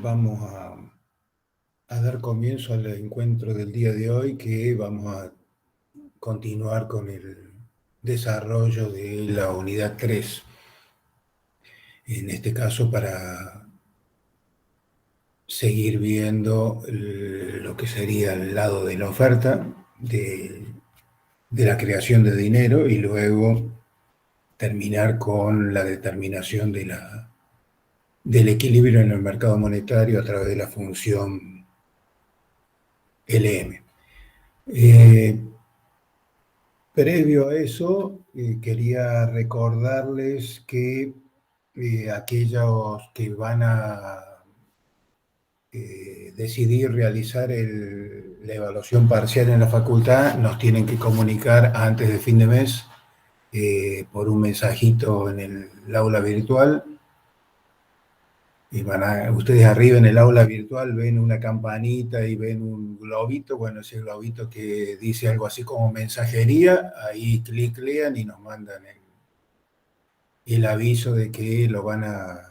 Vamos a dar comienzo al encuentro del día de hoy, que vamos a continuar con el desarrollo de la unidad 3. En este caso, para seguir viendo lo que sería el lado de la oferta, de la creación de dinero, y luego terminar con la determinación del equilibrio en el mercado monetario a través de la función LM. Previo a eso, quería recordarles que aquellos que van a decidir realizar la evaluación parcial en la facultad nos tienen que comunicar antes de fin de mes por un mensajito en el aula virtual. Y ustedes arriba en el aula virtual ven una campanita y ven un globito. Bueno, ese globito que dice algo así como mensajería, ahí cliquean y nos mandan el aviso de que lo van a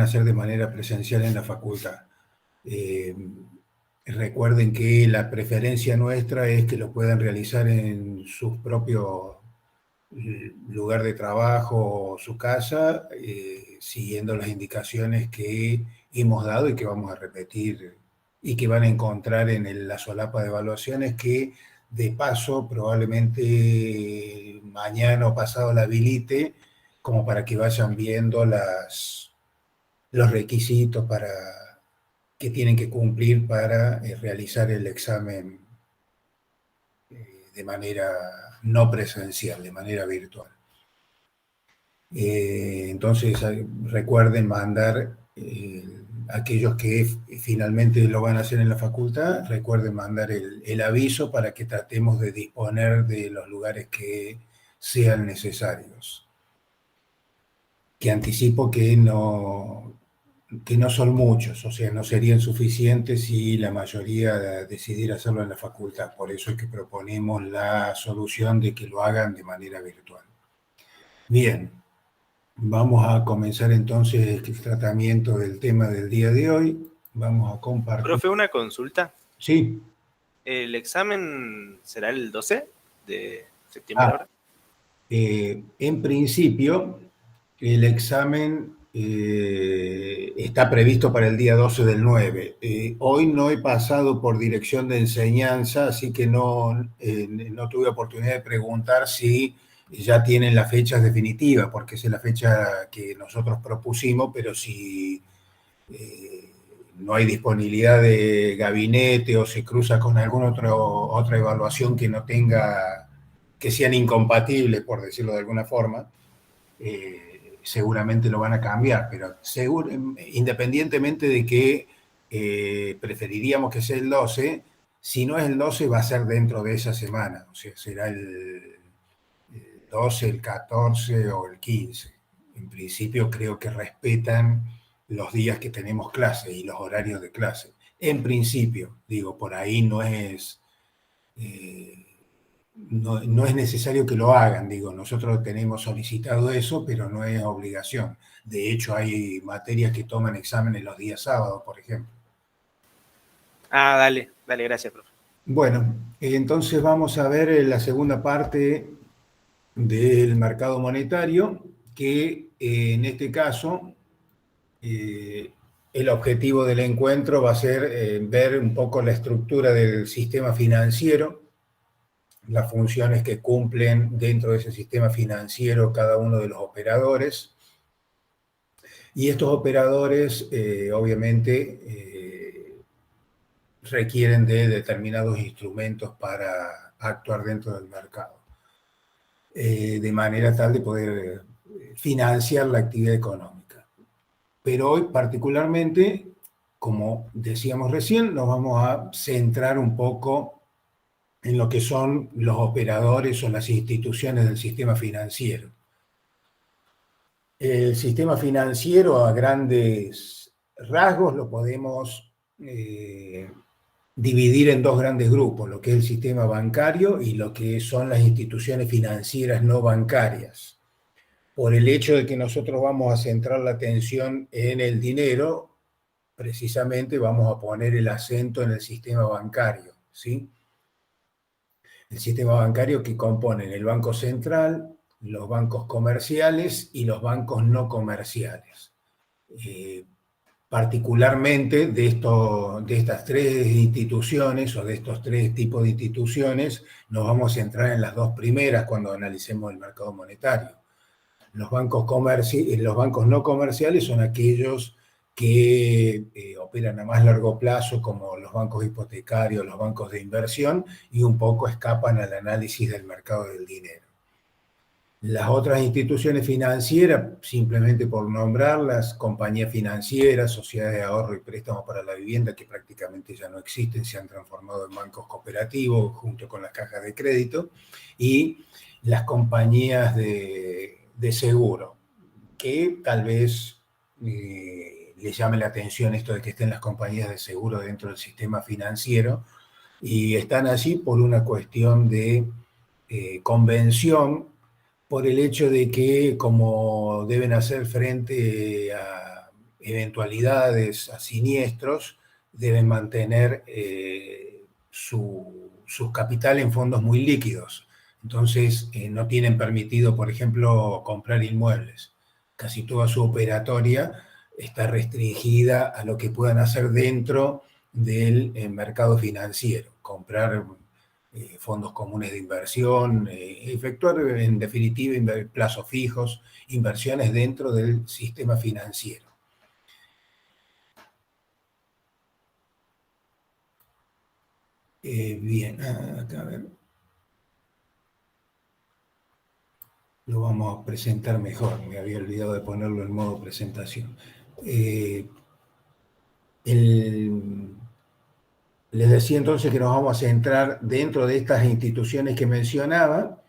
hacer de manera presencial en la facultad. Recuerden que la preferencia nuestra es que lo puedan realizar en sus propios lugar de trabajo o su casa, siguiendo las indicaciones que hemos dado y que vamos a repetir y que van a encontrar en la solapa de evaluaciones, que de paso probablemente mañana o pasado la habilite, como para que vayan viendo los requisitos que tienen que cumplir para realizar el examen de manera no presencial, de manera virtual. Entonces recuerden mandar, aquellos que finalmente lo van a hacer en la facultad, recuerden mandar el aviso para que tratemos de disponer de los lugares que sean necesarios. Que anticipo que no son muchos, o sea, no serían suficientes si la mayoría decidiera hacerlo en la facultad. Por eso es que proponemos la solución de que lo hagan de manera virtual. Bien. Vamos a comenzar entonces el tratamiento del tema del día de hoy. Vamos a compartir. Profe, una consulta. Sí. ¿El examen será el 12 de septiembre ahora? En principio, el examen está previsto para el día 12 del 9. Hoy no he pasado por dirección de enseñanza, así que no tuve oportunidad de preguntar si ya tienen las fechas definitivas, porque esa es la fecha que nosotros propusimos, pero si no hay disponibilidad de gabinete o se cruza con alguna otra evaluación que no tenga, que sean incompatibles, por decirlo de alguna forma, seguramente lo van a cambiar, pero independientemente de que preferiríamos que sea el 12, si no es el 12 va a ser dentro de esa semana, o sea, será el 12, el 14 o el 15. En principio creo que respetan los días que tenemos clase y los horarios de clase. En principio, digo, por ahí no es necesario que lo hagan, digo, nosotros tenemos solicitado eso, pero no es obligación. De hecho, hay materias que toman exámenes los días sábados, por ejemplo. Ah, dale, gracias, profe. Bueno, entonces vamos a ver la segunda parte del mercado monetario, que en este caso el objetivo del encuentro va a ser ver un poco la estructura del sistema financiero, las funciones que cumplen dentro de ese sistema financiero cada uno de los operadores. Y estos operadores, obviamente, requieren de determinados instrumentos para actuar dentro del mercado, de manera tal de poder financiar la actividad económica. Pero hoy particularmente, como decíamos recién, nos vamos a centrar un poco en lo que son los operadores o las instituciones del sistema financiero. El sistema financiero, a grandes rasgos, lo podemos dividir en dos grandes grupos, lo que es el sistema bancario y lo que son las instituciones financieras no bancarias. por el hecho de que nosotros vamos a centrar la atención en el dinero, precisamente vamos a poner el acento en el sistema bancario, ¿sí? El sistema bancario que componen el Banco Central, los bancos comerciales y los bancos no comerciales. Particularmente de estas tres instituciones o de estos tres tipos de instituciones, nos vamos a centrar en las dos primeras cuando analicemos el mercado monetario. Los bancos no comerciales son aquellos que operan a más largo plazo, como los bancos hipotecarios, los bancos de inversión, y un poco escapan al análisis del mercado del dinero. Las otras instituciones financieras, simplemente por nombrarlas, compañías financieras, sociedades de ahorro y préstamos para la vivienda, que prácticamente ya no existen, se han transformado en bancos cooperativos junto con las cajas de crédito, y las compañías de seguro, que tal vez les llame la atención esto de que estén las compañías de seguro dentro del sistema financiero, y están allí por una cuestión de convención, por el hecho de que como deben hacer frente a eventualidades, a siniestros, deben mantener su capital en fondos muy líquidos. Entonces no tienen permitido, por ejemplo, comprar inmuebles. Casi toda su operatoria está restringida a lo que puedan hacer dentro del mercado financiero, comprar fondos comunes de inversión, efectuar en definitiva plazos fijos, inversiones dentro del sistema financiero. Bien, acá a ver. Lo vamos a presentar mejor, me había olvidado de ponerlo en modo presentación. Les decía entonces que nos vamos a centrar dentro de estas instituciones que mencionaba,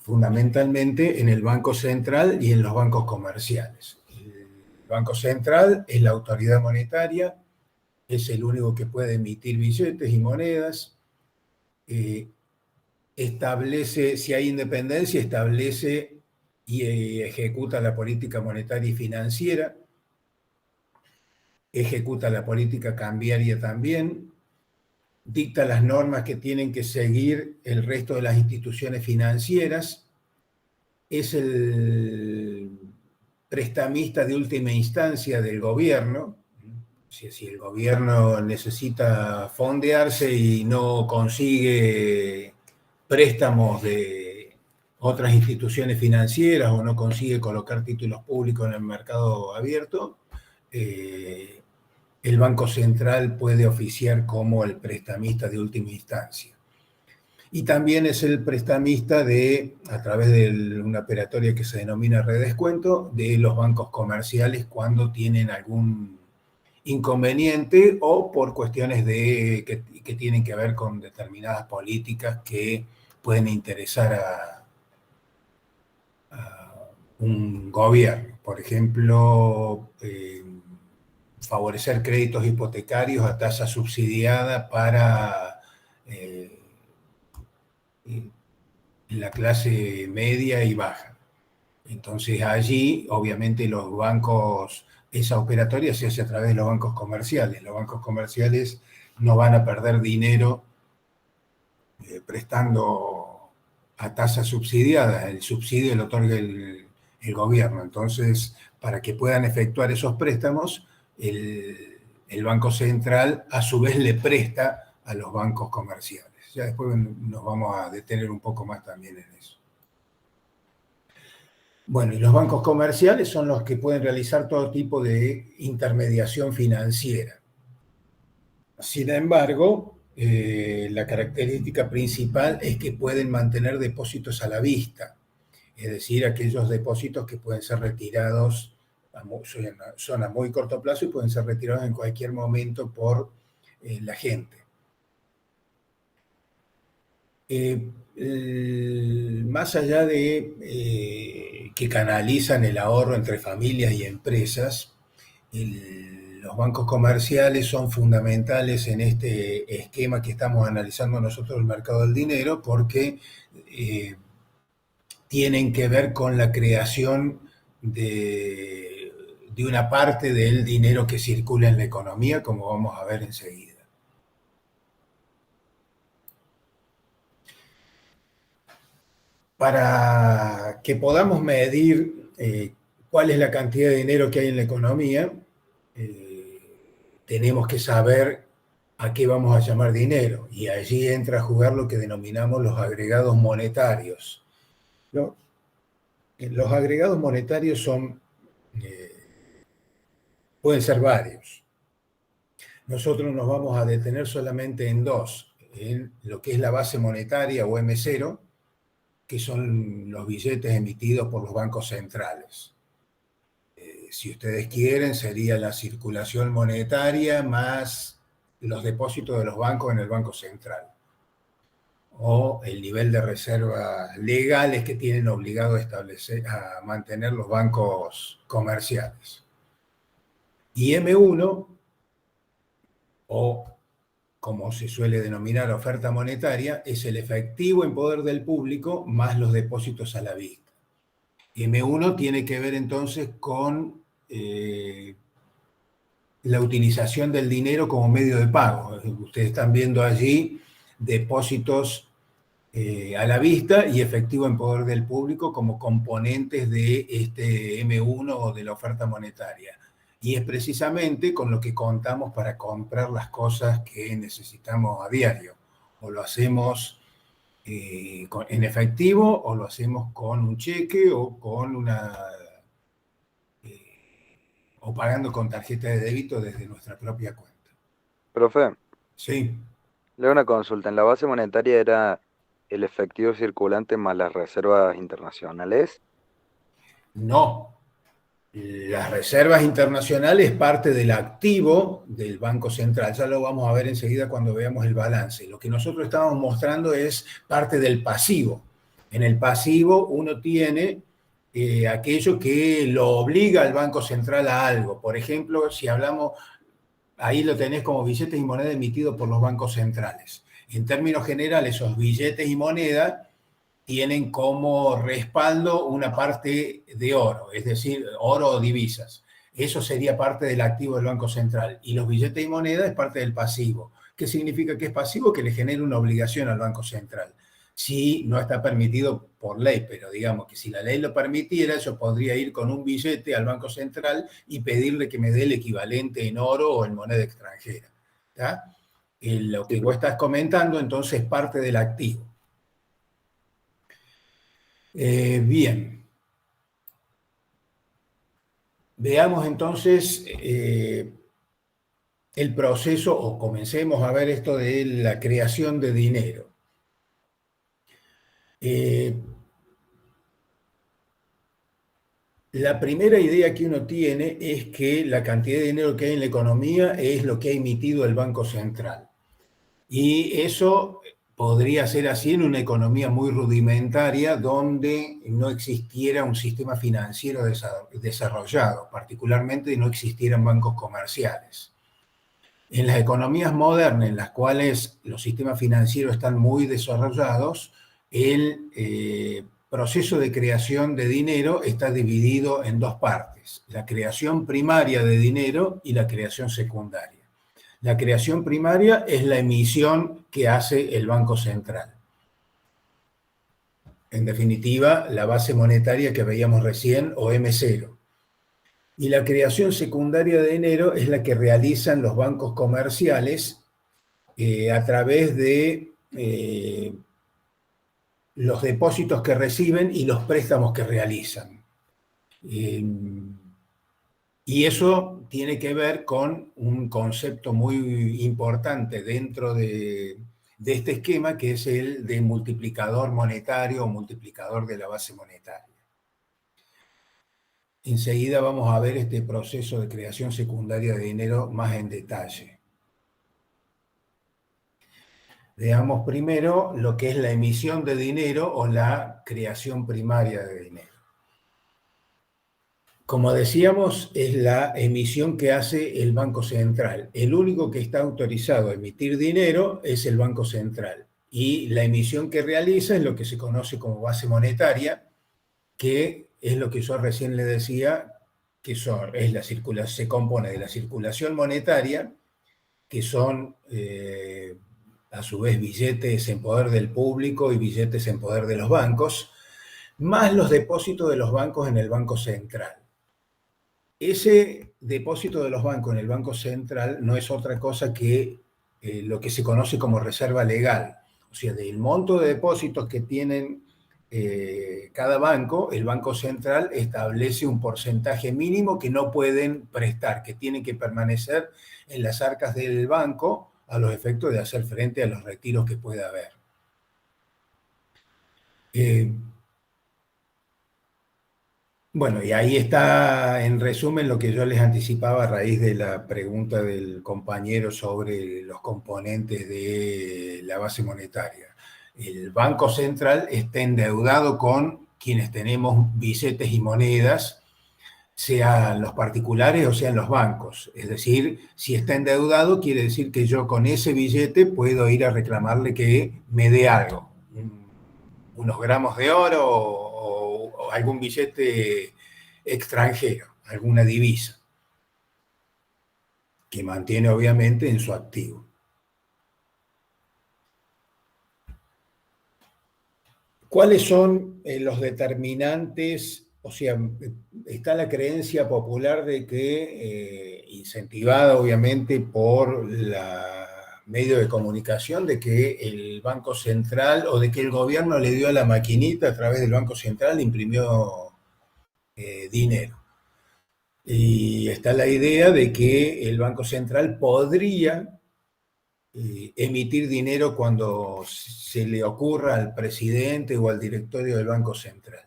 fundamentalmente en el Banco Central y en los bancos comerciales. El Banco Central es la autoridad monetaria, es el único que puede emitir billetes y monedas, establece, si hay independencia, establece y ejecuta la política monetaria y financiera, ejecuta la política cambiaria también, dicta las normas que tienen que seguir el resto de las instituciones financieras, es el prestamista de última instancia del gobierno. Si el gobierno necesita fondearse y no consigue préstamos de otras instituciones financieras o no consigue colocar títulos públicos en el mercado abierto, el Banco Central puede oficiar como el prestamista de última instancia. Y también es el prestamista a través de una operatoria que se denomina redescuento, de los bancos comerciales cuando tienen algún inconveniente o por cuestiones que tienen que ver con determinadas políticas que pueden interesar a un gobierno. Por ejemplo, favorecer créditos hipotecarios a tasa subsidiada para la clase media y baja. Entonces allí, obviamente, los bancos, esa operatoria se hace a través de los bancos comerciales. Los bancos comerciales no van a perder dinero prestando a tasa subsidiada. El subsidio lo otorga el gobierno. Entonces, para que puedan efectuar esos préstamos, el Banco Central a su vez le presta a los bancos comerciales. Ya después nos vamos a detener un poco más también en eso. Bueno, y los bancos comerciales son los que pueden realizar todo tipo de intermediación financiera. Sin embargo, la característica principal es que pueden mantener depósitos a la vista, es decir, aquellos depósitos que pueden ser retirados son a muy corto plazo y pueden ser retirados en cualquier momento por la gente. Más allá de que canalizan el ahorro entre familias y empresas, los bancos comerciales son fundamentales en este esquema que estamos analizando nosotros del mercado del dinero, porque tienen que ver con la creación de una parte del dinero que circula en la economía, como vamos a ver enseguida. Para que podamos medir cuál es la cantidad de dinero que hay en la economía, tenemos que saber a qué vamos a llamar dinero, y allí entra a jugar lo que denominamos los agregados monetarios. Los agregados monetarios pueden ser varios. Nosotros nos vamos a detener solamente en dos, en lo que es la base monetaria o M0, que son los billetes emitidos por los bancos centrales. Si ustedes quieren, sería la circulación monetaria más los depósitos de los bancos en el Banco Central, o el nivel de reservas legales que tienen obligado a mantener los bancos comerciales. Y M1, o como se suele denominar oferta monetaria, es el efectivo en poder del público más los depósitos a la vista. M1 tiene que ver entonces con la utilización del dinero como medio de pago. Ustedes están viendo allí depósitos a la vista y efectivo en poder del público como componentes de este M1 o de la oferta monetaria. Y es precisamente con lo que contamos para comprar las cosas que necesitamos a diario. O lo hacemos en efectivo, o lo hacemos con un cheque, o con o pagando con tarjeta de débito desde nuestra propia cuenta. Profe, Sí. le hago una consulta. En la base monetaria era el efectivo circulante más las reservas internacionales. No. Las reservas internacionales es parte del activo del Banco Central. Ya lo vamos a ver enseguida cuando veamos el balance. Lo que nosotros estamos mostrando es parte del pasivo. En el pasivo uno tiene aquello que lo obliga al Banco Central a algo. Por ejemplo, si hablamos, ahí lo tenés como billetes y moneda emitidos por los bancos centrales. En términos generales, esos billetes y moneda tienen como respaldo una parte de oro, es decir, oro o divisas. Eso sería parte del activo del Banco Central. Y los billetes y moneda es parte del pasivo. ¿Qué significa que es pasivo? Que le genera una obligación al Banco Central. Sí, no está permitido por ley, pero digamos que si la ley lo permitiera, yo podría ir con un billete al Banco Central y pedirle que me dé el equivalente en oro o en moneda extranjera. ¿Tá? Lo que vos estás comentando, entonces, es parte del activo. Bien. Veamos entonces el proceso, o comencemos a ver esto de la creación de dinero. La primera idea que uno tiene es que la cantidad de dinero que hay en la economía es lo que ha emitido el Banco Central. Y eso podría ser así en una economía muy rudimentaria donde no existiera un sistema financiero desarrollado, particularmente no existieran bancos comerciales. En las economías modernas, en las cuales los sistemas financieros están muy desarrollados, el proceso de creación de dinero está dividido en dos partes: la creación primaria de dinero y la creación secundaria. La creación primaria es la emisión que hace el Banco Central. En definitiva, la base monetaria que veíamos recién, o M0. Y la creación secundaria de dinero es la que realizan los bancos comerciales a través de los depósitos que reciben y los préstamos que realizan. Y eso tiene que ver con un concepto muy importante dentro de este esquema, que es el de multiplicador monetario o multiplicador de la base monetaria. Enseguida vamos a ver este proceso de creación secundaria de dinero más en detalle. Veamos primero lo que es la emisión de dinero o la creación primaria de dinero. Como decíamos, es la emisión que hace el Banco Central. El único que está autorizado a emitir dinero es el Banco Central. Y la emisión que realiza es lo que se conoce como base monetaria, que es lo que yo recién le decía, que se compone de la circulación monetaria, que son a su vez billetes en poder del público y billetes en poder de los bancos, más los depósitos de los bancos en el Banco Central. Ese depósito de los bancos en el Banco Central no es otra cosa que lo que se conoce como reserva legal. O sea, del monto de depósitos que tienen cada banco, el Banco Central establece un porcentaje mínimo que no pueden prestar, que tienen que permanecer en las arcas del banco a los efectos de hacer frente a los retiros que pueda haber. Bueno, y ahí está en resumen lo que yo les anticipaba a raíz de la pregunta del compañero sobre los componentes de la base monetaria. El Banco Central está endeudado con quienes tenemos billetes y monedas, sean los particulares o sean los bancos. Es decir, si está endeudado, quiere decir que yo con ese billete puedo ir a reclamarle que me dé algo, unos gramos de oro o algún billete extranjero, alguna divisa, que mantiene obviamente en su activo. ¿Cuáles son los determinantes? O sea, está la creencia popular de que, incentivada obviamente por la medio de comunicación, de que el Banco Central o de que el gobierno le dio a la maquinita a través del Banco Central, imprimió dinero. Y está la idea de que el Banco Central podría emitir dinero cuando se le ocurra al presidente o al directorio del Banco Central.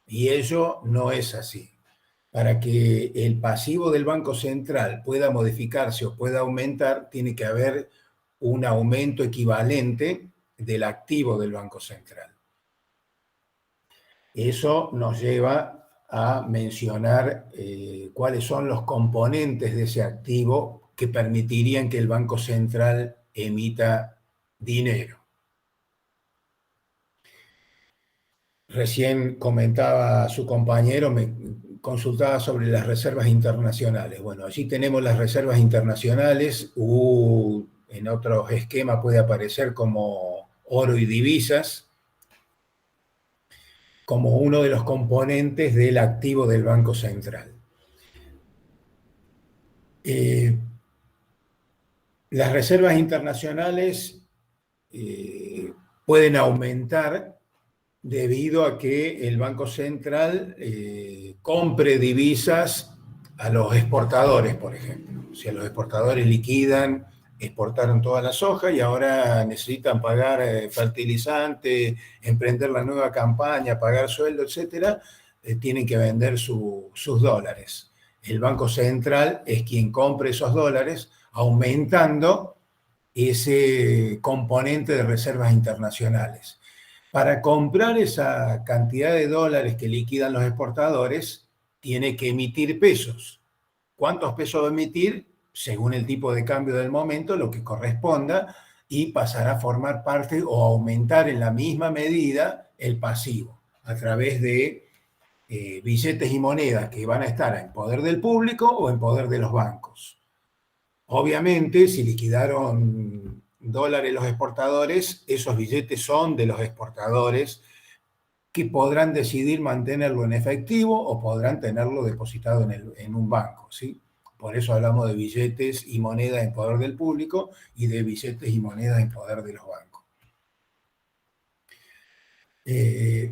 Y ello no es así. Para que el pasivo del Banco Central pueda modificarse o pueda aumentar, tiene que haber un aumento equivalente del activo del Banco Central. Eso nos lleva a mencionar cuáles son los componentes de ese activo que permitirían que el Banco Central emita dinero. Recién comentaba su compañero, me consultaba sobre las reservas internacionales. Bueno, allí tenemos las reservas internacionales, en otros esquemas puede aparecer como oro y divisas, como uno de los componentes del activo del Banco Central. Las reservas internacionales pueden aumentar debido a que el Banco Central compre divisas a los exportadores, por ejemplo. O sea, los exportadores liquidan, exportaron toda la soja y ahora necesitan pagar fertilizante, emprender la nueva campaña, pagar sueldo, etcétera, tienen que vender sus dólares. El Banco Central es quien compra esos dólares, aumentando ese componente de reservas internacionales. Para comprar esa cantidad de dólares que liquidan los exportadores, tiene que emitir pesos. ¿Cuántos pesos va a emitir? Según el tipo de cambio del momento, lo que corresponda, y pasará a formar parte o aumentar en la misma medida el pasivo, a través de billetes y monedas que van a estar en poder del público o en poder de los bancos. Obviamente, si liquidaron dólares los exportadores, esos billetes son de los exportadores, que podrán decidir mantenerlo en efectivo o podrán tenerlo depositado en un banco, ¿sí? Por eso hablamos de billetes y monedas en poder del público y de billetes y monedas en poder de los bancos.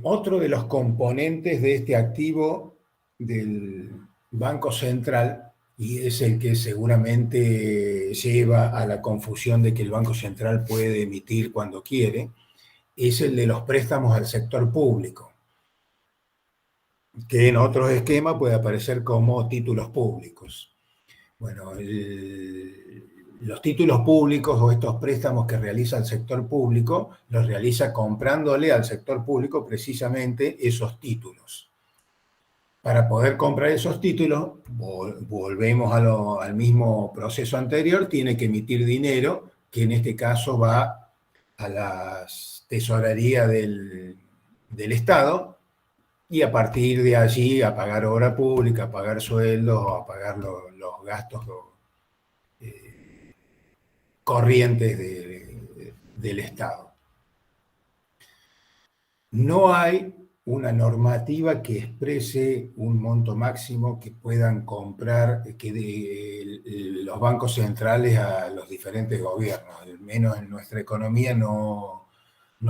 Otro de los componentes de este activo del Banco Central, y es el que seguramente lleva a la confusión de que el Banco Central puede emitir cuando quiere, es el de los préstamos al sector público, que en otros esquemas puede aparecer como títulos públicos. Bueno, los títulos públicos o estos préstamos que realiza el sector público, los realiza comprándole al sector público precisamente esos títulos. Para poder comprar esos títulos, volvemos al mismo proceso anterior, tiene que emitir dinero, que en este caso va a la tesorería del Estado, y a partir de allí a pagar obra pública, a pagar sueldos, a pagar los gastos corrientes del Estado. No hay una normativa que exprese un monto máximo que puedan comprar los bancos centrales a los diferentes gobiernos. Al menos en nuestra economía no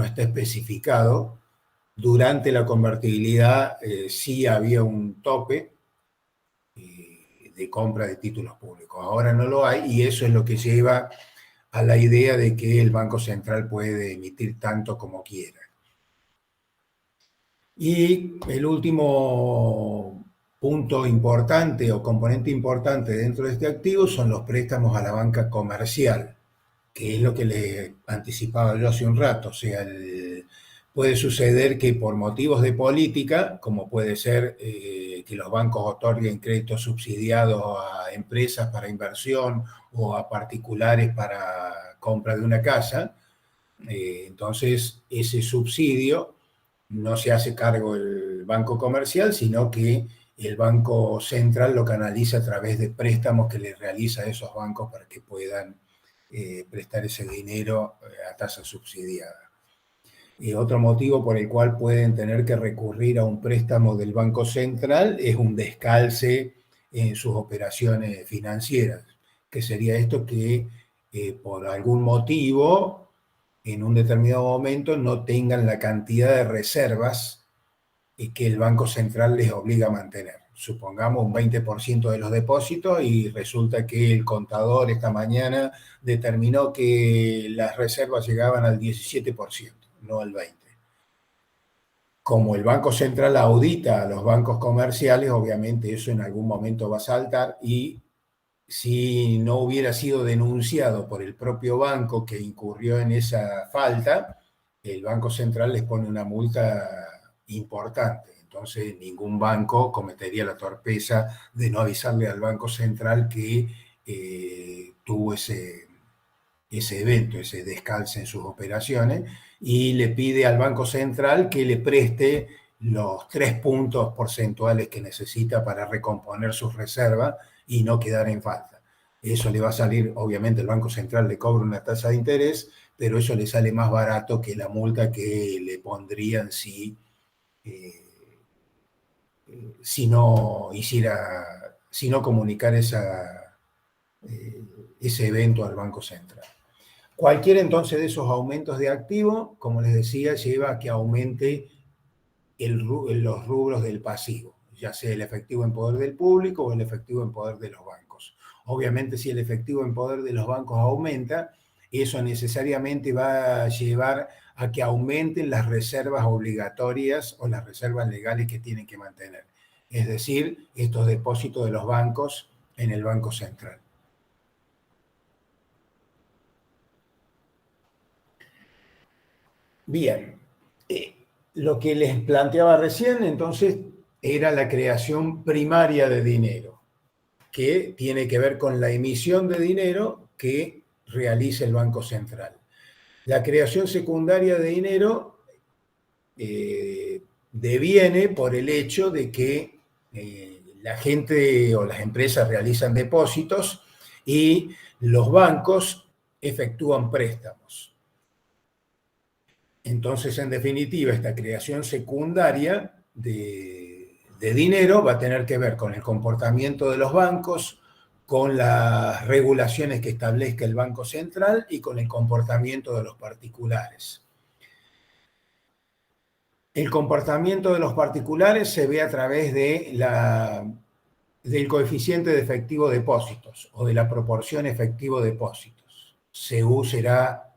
está especificado. Durante la convertibilidad sí había un tope de compra de títulos públicos. Ahora no lo hay y eso es lo que lleva a la idea de que el Banco Central puede emitir tanto como quiera. Y el último punto importante o componente importante dentro de este activo son los préstamos a la banca comercial, que es lo que les anticipaba yo hace un rato. O sea, puede suceder que por motivos de política, como puede ser que los bancos otorguen créditos subsidiados a empresas para inversión o a particulares para compra de una casa, entonces ese subsidio no se hace cargo el banco comercial, sino que el Banco Central lo canaliza a través de préstamos que le realiza a esos bancos para que puedan prestar ese dinero a tasa subsidiada. Otro motivo por el cual pueden tener que recurrir a un préstamo del Banco Central es un descalce en sus operaciones financieras, que sería esto que por algún motivo en un determinado momento no tengan la cantidad de reservas que el Banco Central les obliga a mantener. Supongamos un 20% de los depósitos y resulta que el contador esta mañana determinó que las reservas llegaban al 17%, no al 20%. Como el Banco Central audita a los bancos comerciales, obviamente eso en algún momento va a saltar y si no hubiera sido denunciado por el propio banco que incurrió en esa falta, el Banco Central les pone una multa importante. Entonces, ningún banco cometería la torpeza de no avisarle al Banco Central que tuvo ese evento, ese descalce en sus operaciones, y le pide al Banco Central que le preste los 3 puntos porcentuales que necesita para recomponer sus reservas y no quedar en falta. Eso le va a salir, obviamente el Banco Central le cobra una tasa de interés, pero eso le sale más barato que la multa que le pondrían si no comunicar ese evento al Banco Central. Cualquiera entonces de esos aumentos de activo, como les decía, lleva a que aumente los rubros del pasivo, ya sea el efectivo en poder del público o el efectivo en poder de los bancos. Obviamente, si el efectivo en poder de los bancos aumenta, eso necesariamente va a llevar a que aumenten las reservas obligatorias o las reservas legales que tienen que mantener. Es decir, estos depósitos de los bancos en el Banco Central. Bien, lo que les planteaba recién, entonces, era la creación primaria de dinero, que tiene que ver con la emisión de dinero que realiza el Banco Central. La creación secundaria de dinero deviene por el hecho de que la gente o las empresas realizan depósitos y los bancos efectúan préstamos. Entonces, en definitiva, esta creación secundaria de dinero va a tener que ver con el comportamiento de los bancos, con las regulaciones que establezca el Banco Central y con el comportamiento de los particulares. El comportamiento de los particulares se ve a través del coeficiente de efectivo depósitos o de la proporción efectivo depósitos. CU será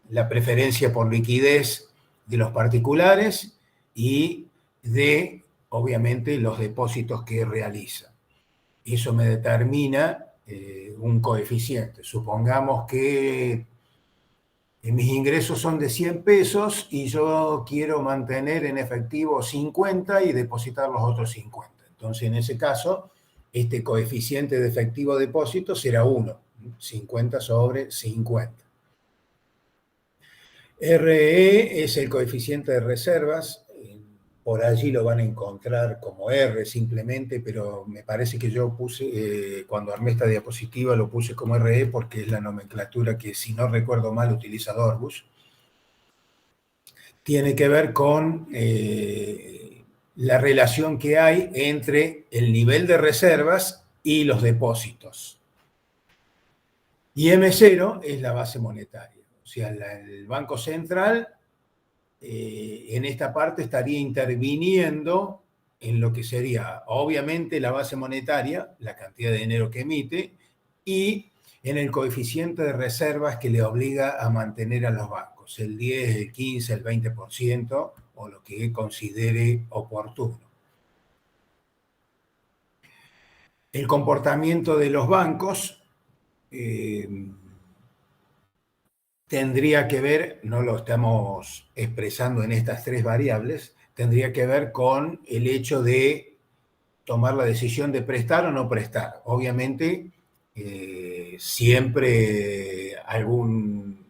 la preferencia por liquidez de los particulares y de, obviamente, los depósitos que realizan. Eso me determina un coeficiente. Supongamos que mis ingresos son de 100 pesos y yo quiero mantener en efectivo 50 y depositar los otros 50. Entonces, en ese caso, este coeficiente de efectivo depósito será 1, 50 sobre 50. RE es el coeficiente de reservas. por allí lo van a encontrar como R simplemente, pero me parece que yo puse, cuando armé esta diapositiva, lo puse como RE porque es la nomenclatura que, si no recuerdo mal, utiliza Dorbus. Tiene que ver con la relación que hay entre el nivel de reservas y los depósitos. Y M0 es la base monetaria. O sea, el Banco Central en esta parte estaría interviniendo en lo que sería, obviamente, la base monetaria, la cantidad de dinero que emite, y en el coeficiente de reservas que le obliga a mantener a los bancos, el 10, el 15, el 20%, o lo que considere oportuno. El comportamiento de los bancos tendría que ver, no lo estamos expresando en estas tres variables, tendría que ver con el hecho de tomar la decisión de prestar o no prestar. Obviamente, siempre algún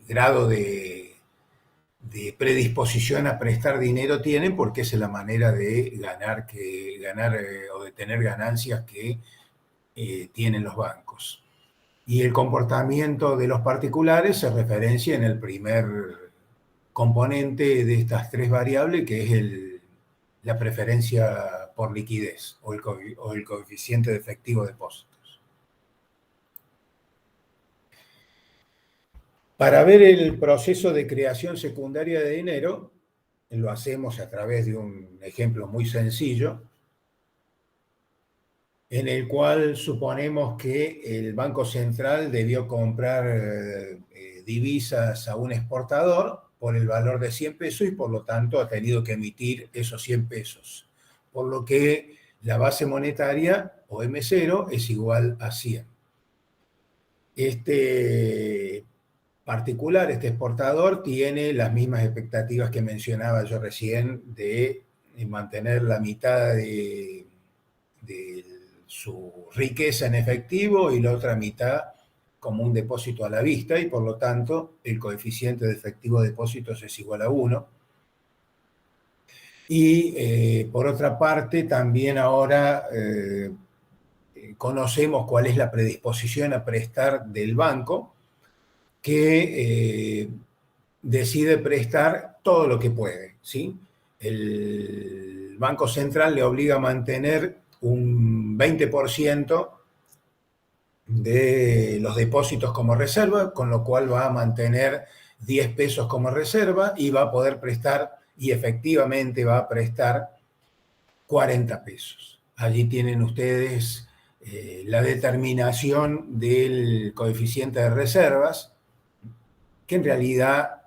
grado de predisposición a prestar dinero tienen, porque esa es la manera de ganar o de tener ganancias que tienen los bancos. Y el comportamiento de los particulares se referencia en el primer componente de estas tres variables, que es la preferencia por liquidez o el coeficiente de efectivo de depósitos. Para ver el proceso de creación secundaria de dinero, lo hacemos a través de un ejemplo muy sencillo, en el cual suponemos que el Banco Central debió comprar divisas a un exportador por el valor de 100 pesos y por lo tanto ha tenido que emitir esos 100 pesos. Por lo que la base monetaria, o M0, es igual a 100. Este exportador, tiene las mismas expectativas que mencionaba yo recién de mantener la mitad de su riqueza en efectivo y la otra mitad como un depósito a la vista, y por lo tanto el coeficiente de efectivo de depósitos es igual a 1. Y por otra parte, también ahora conocemos cuál es la predisposición a prestar del banco, que decide prestar todo lo que puede, ¿sí? El Banco Central le obliga a mantener un 20% de los depósitos como reserva, con lo cual va a mantener 10 pesos como reserva y va a poder prestar, y efectivamente va a prestar 40 pesos. Allí tienen ustedes la determinación del coeficiente de reservas, que en realidad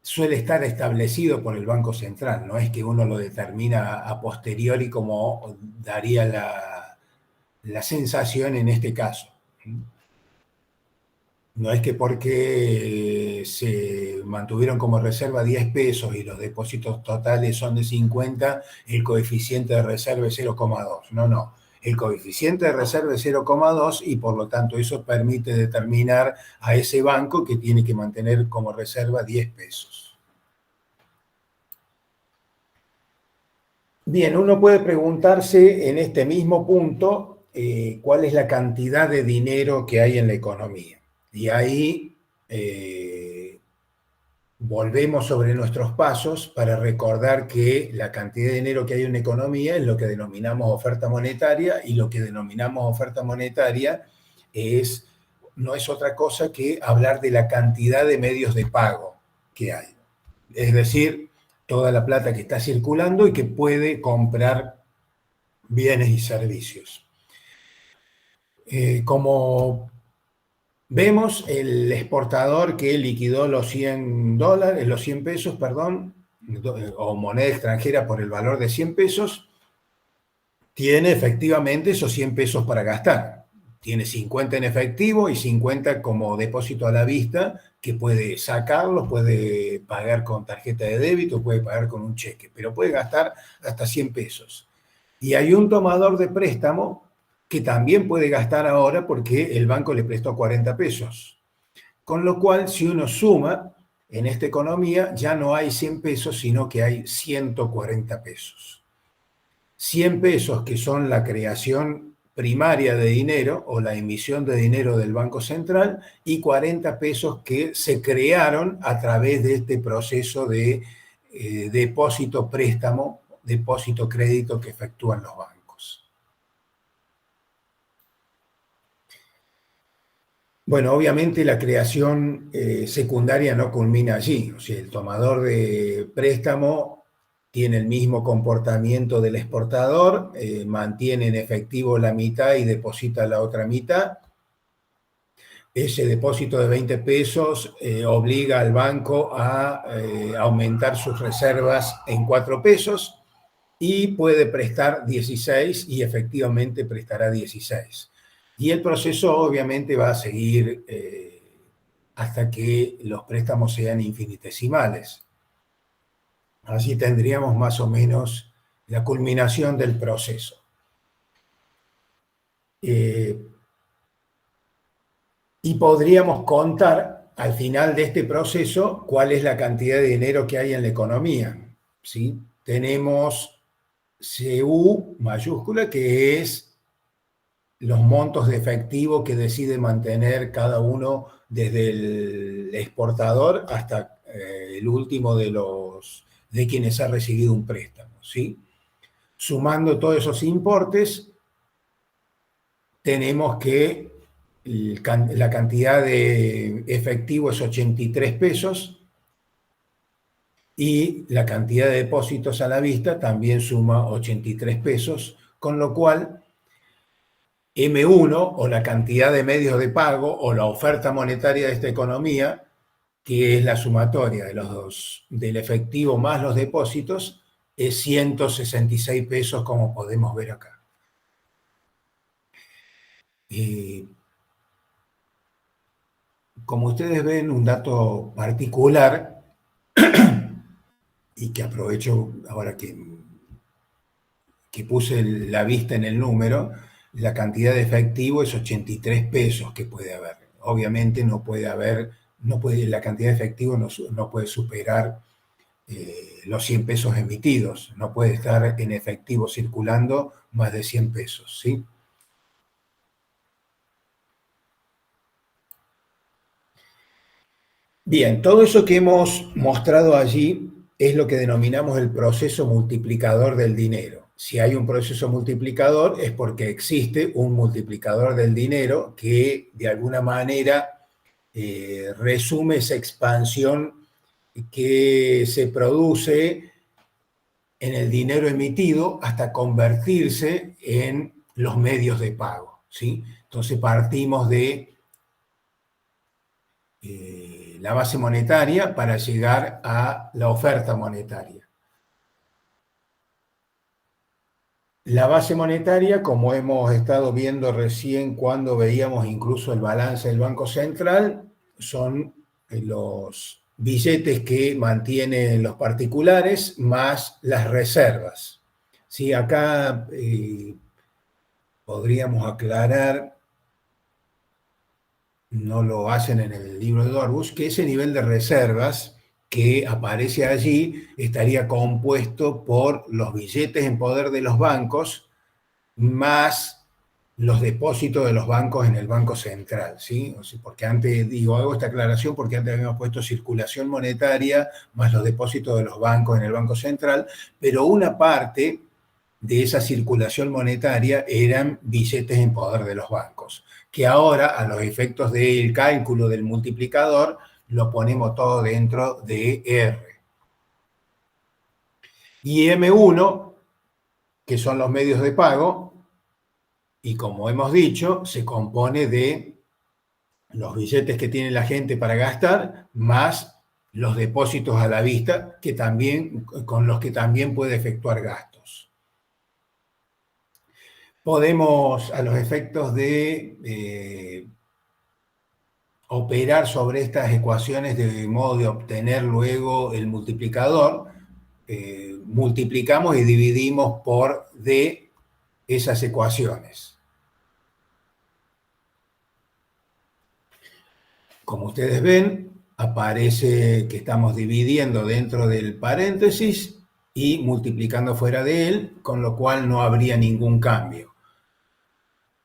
suele estar establecido por el Banco Central, no es que uno lo determina a posteriori como daría la sensación en este caso. No es que porque se mantuvieron como reserva 10 pesos y los depósitos totales son de 50, el coeficiente de reserva es 0,2. No. El coeficiente de reserva es 0,2 y por lo tanto eso permite determinar a ese banco que tiene que mantener como reserva 10 pesos. Bien, uno puede preguntarse en este mismo punto cuál es la cantidad de dinero que hay en la economía. Y ahí volvemos sobre nuestros pasos para recordar que la cantidad de dinero que hay en la economía es lo que denominamos oferta monetaria, y lo que denominamos oferta monetaria no es otra cosa que hablar de la cantidad de medios de pago que hay. Es decir, toda la plata que está circulando y que puede comprar bienes y servicios. Como vemos, el exportador que liquidó los 100 pesos, o moneda extranjera por el valor de 100 pesos, tiene efectivamente esos 100 pesos para gastar. Tiene 50 en efectivo y 50 como depósito a la vista, que puede sacarlos, puede pagar con tarjeta de débito, puede pagar con un cheque, pero puede gastar hasta 100 pesos. Y hay un tomador de préstamo que también puede gastar ahora porque el banco le prestó 40 pesos. Con lo cual, si uno suma en esta economía ya no hay 100 pesos, sino que hay 140 pesos. 100 pesos que son la creación primaria de dinero o la emisión de dinero del Banco Central, y 40 pesos que se crearon a través de este proceso de depósito-préstamo, depósito-crédito que efectúan los bancos. Bueno, obviamente la creación secundaria no culmina allí. O sea, el tomador de préstamo tiene el mismo comportamiento del exportador, mantiene en efectivo la mitad y deposita la otra mitad. Ese depósito de 20 pesos obliga al banco a aumentar sus reservas en 4 pesos y puede prestar 16 y efectivamente prestará 16. Y el proceso obviamente va a seguir hasta que los préstamos sean infinitesimales. Así tendríamos más o menos la culminación del proceso. Y podríamos contar al final de este proceso cuál es la cantidad de dinero que hay en la economía, ¿sí? Tenemos CU mayúscula, que es los montos de efectivo que decide mantener cada uno, desde el exportador hasta el último de quienes ha recibido un préstamo, ¿sí? Sumando todos esos importes, tenemos que la cantidad de efectivo es 83 pesos y la cantidad de depósitos a la vista también suma 83 pesos, con lo cual M1, o la cantidad de medios de pago, o la oferta monetaria de esta economía, que es la sumatoria de los dos, del efectivo más los depósitos, es 166 pesos, como podemos ver acá. Como ustedes ven, un dato particular, y que aprovecho ahora que puse la vista en el número, la cantidad de efectivo es 83 pesos que puede haber. Obviamente no puede haber, la cantidad de efectivo no puede superar los 100 pesos emitidos, no puede estar en efectivo circulando más de 100 pesos, ¿sí? Bien, todo eso que hemos mostrado allí es lo que denominamos el proceso multiplicador del dinero. Si hay un proceso multiplicador es porque existe un multiplicador del dinero que de alguna manera resume esa expansión que se produce en el dinero emitido hasta convertirse en los medios de pago, ¿sí? Entonces partimos de la base monetaria para llegar a la oferta monetaria. La base monetaria, como hemos estado viendo recién cuando veíamos incluso el balance del Banco Central, son los billetes que mantienen los particulares más las reservas. Sí, acá podríamos aclarar, no lo hacen en el libro de Dorbus, que ese nivel de reservas que aparece allí estaría compuesto por los billetes en poder de los bancos más los depósitos de los bancos en el Banco Central, ¿sí? O sea, porque antes, hago esta aclaración porque antes habíamos puesto circulación monetaria más los depósitos de los bancos en el Banco Central, pero una parte de esa circulación monetaria eran billetes en poder de los bancos, que ahora, a los efectos del cálculo del multiplicador, lo ponemos todo dentro de R. Y M1, que son los medios de pago, y como hemos dicho, se compone de los billetes que tiene la gente para gastar, más los depósitos a la vista, con los que también puede efectuar gastos. Podemos, a los efectos de operar sobre estas ecuaciones de modo de obtener luego el multiplicador, multiplicamos y dividimos por D esas ecuaciones. Como ustedes ven, aparece que estamos dividiendo dentro del paréntesis y multiplicando fuera de él, con lo cual no habría ningún cambio.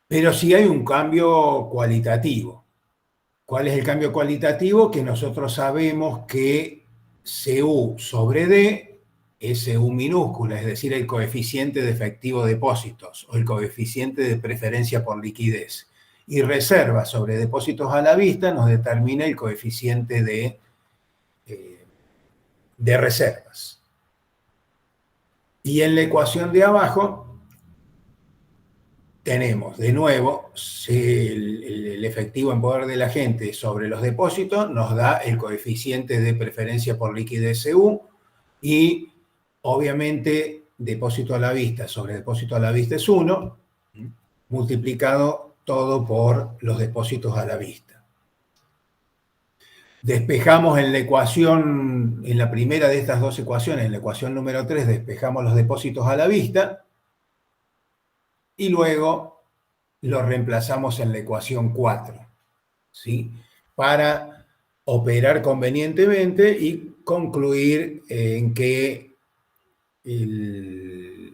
Pero sí hay un cambio cualitativo. ¿Cuál es el cambio cualitativo? Que nosotros sabemos que CU sobre D es CU minúscula, es decir, el coeficiente de efectivo depósitos o el coeficiente de preferencia por liquidez. Y reserva sobre depósitos a la vista nos determina el coeficiente de reservas. Y en la ecuación de abajo tenemos de nuevo el efectivo en poder de la gente sobre los depósitos, nos da el coeficiente de preferencia por liquidez CU y obviamente depósito a la vista sobre depósito a la vista es 1, multiplicado todo por los depósitos a la vista. Despejamos en la ecuación, en la primera de estas dos ecuaciones, en la ecuación número 3, despejamos los depósitos a la vista y luego lo reemplazamos en la ecuación 4, ¿sí? Para operar convenientemente y concluir en que el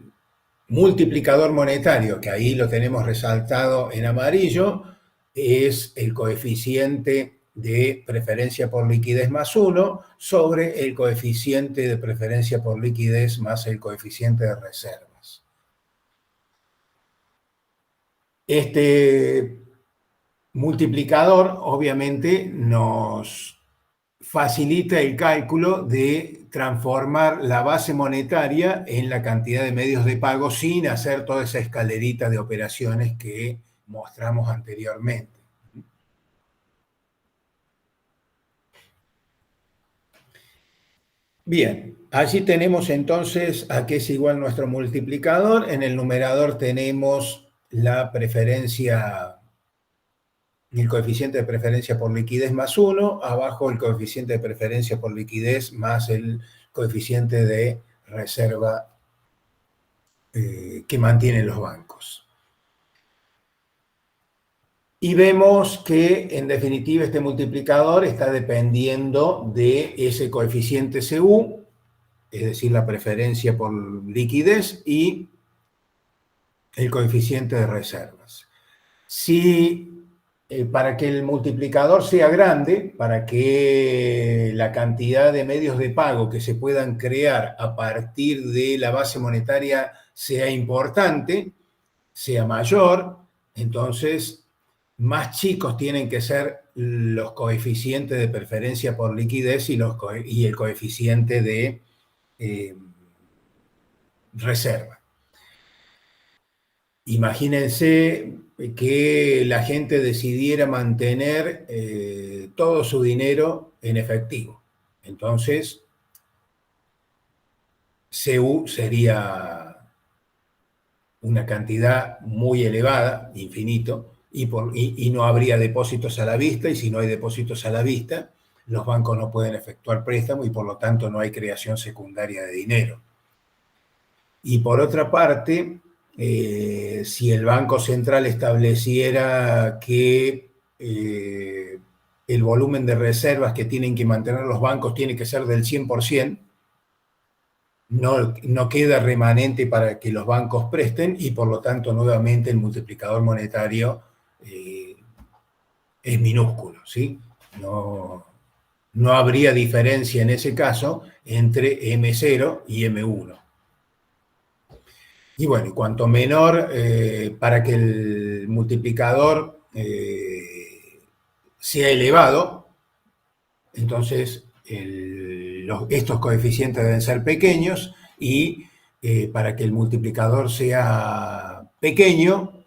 multiplicador monetario, que ahí lo tenemos resaltado en amarillo, es el coeficiente de preferencia por liquidez más 1 sobre el coeficiente de preferencia por liquidez más el coeficiente de reservas. Este multiplicador obviamente nos facilita el cálculo de transformar la base monetaria en la cantidad de medios de pago sin hacer toda esa escalerita de operaciones que mostramos anteriormente. Bien, allí tenemos entonces a qué es igual nuestro multiplicador. En el numerador tenemos la preferencia, el coeficiente de preferencia por liquidez más 1, abajo el coeficiente de preferencia por liquidez más el coeficiente de reserva que mantienen los bancos. Y vemos que, en definitiva, este multiplicador está dependiendo de ese coeficiente CU, es decir, la preferencia por liquidez, y el coeficiente de reservas. Si para que el multiplicador sea grande, para que la cantidad de medios de pago que se puedan crear a partir de la base monetaria sea importante, sea mayor, entonces más chicos tienen que ser los coeficientes de preferencia por liquidez y el coeficiente de reserva. Imagínense que la gente decidiera mantener todo su dinero en efectivo. Entonces, CU sería una cantidad muy elevada, infinito, y no habría depósitos a la vista, y si no hay depósitos a la vista, los bancos no pueden efectuar préstamos y por lo tanto no hay creación secundaria de dinero. Y por otra parte, si el Banco Central estableciera que el volumen de reservas que tienen que mantener los bancos tiene que ser del 100%, no queda remanente para que los bancos presten y por lo tanto nuevamente el multiplicador monetario es minúsculo, ¿sí? No habría diferencia en ese caso entre M0 y M1. Y bueno, cuanto menor, para que el multiplicador sea elevado, entonces estos coeficientes deben ser pequeños y para que el multiplicador sea pequeño,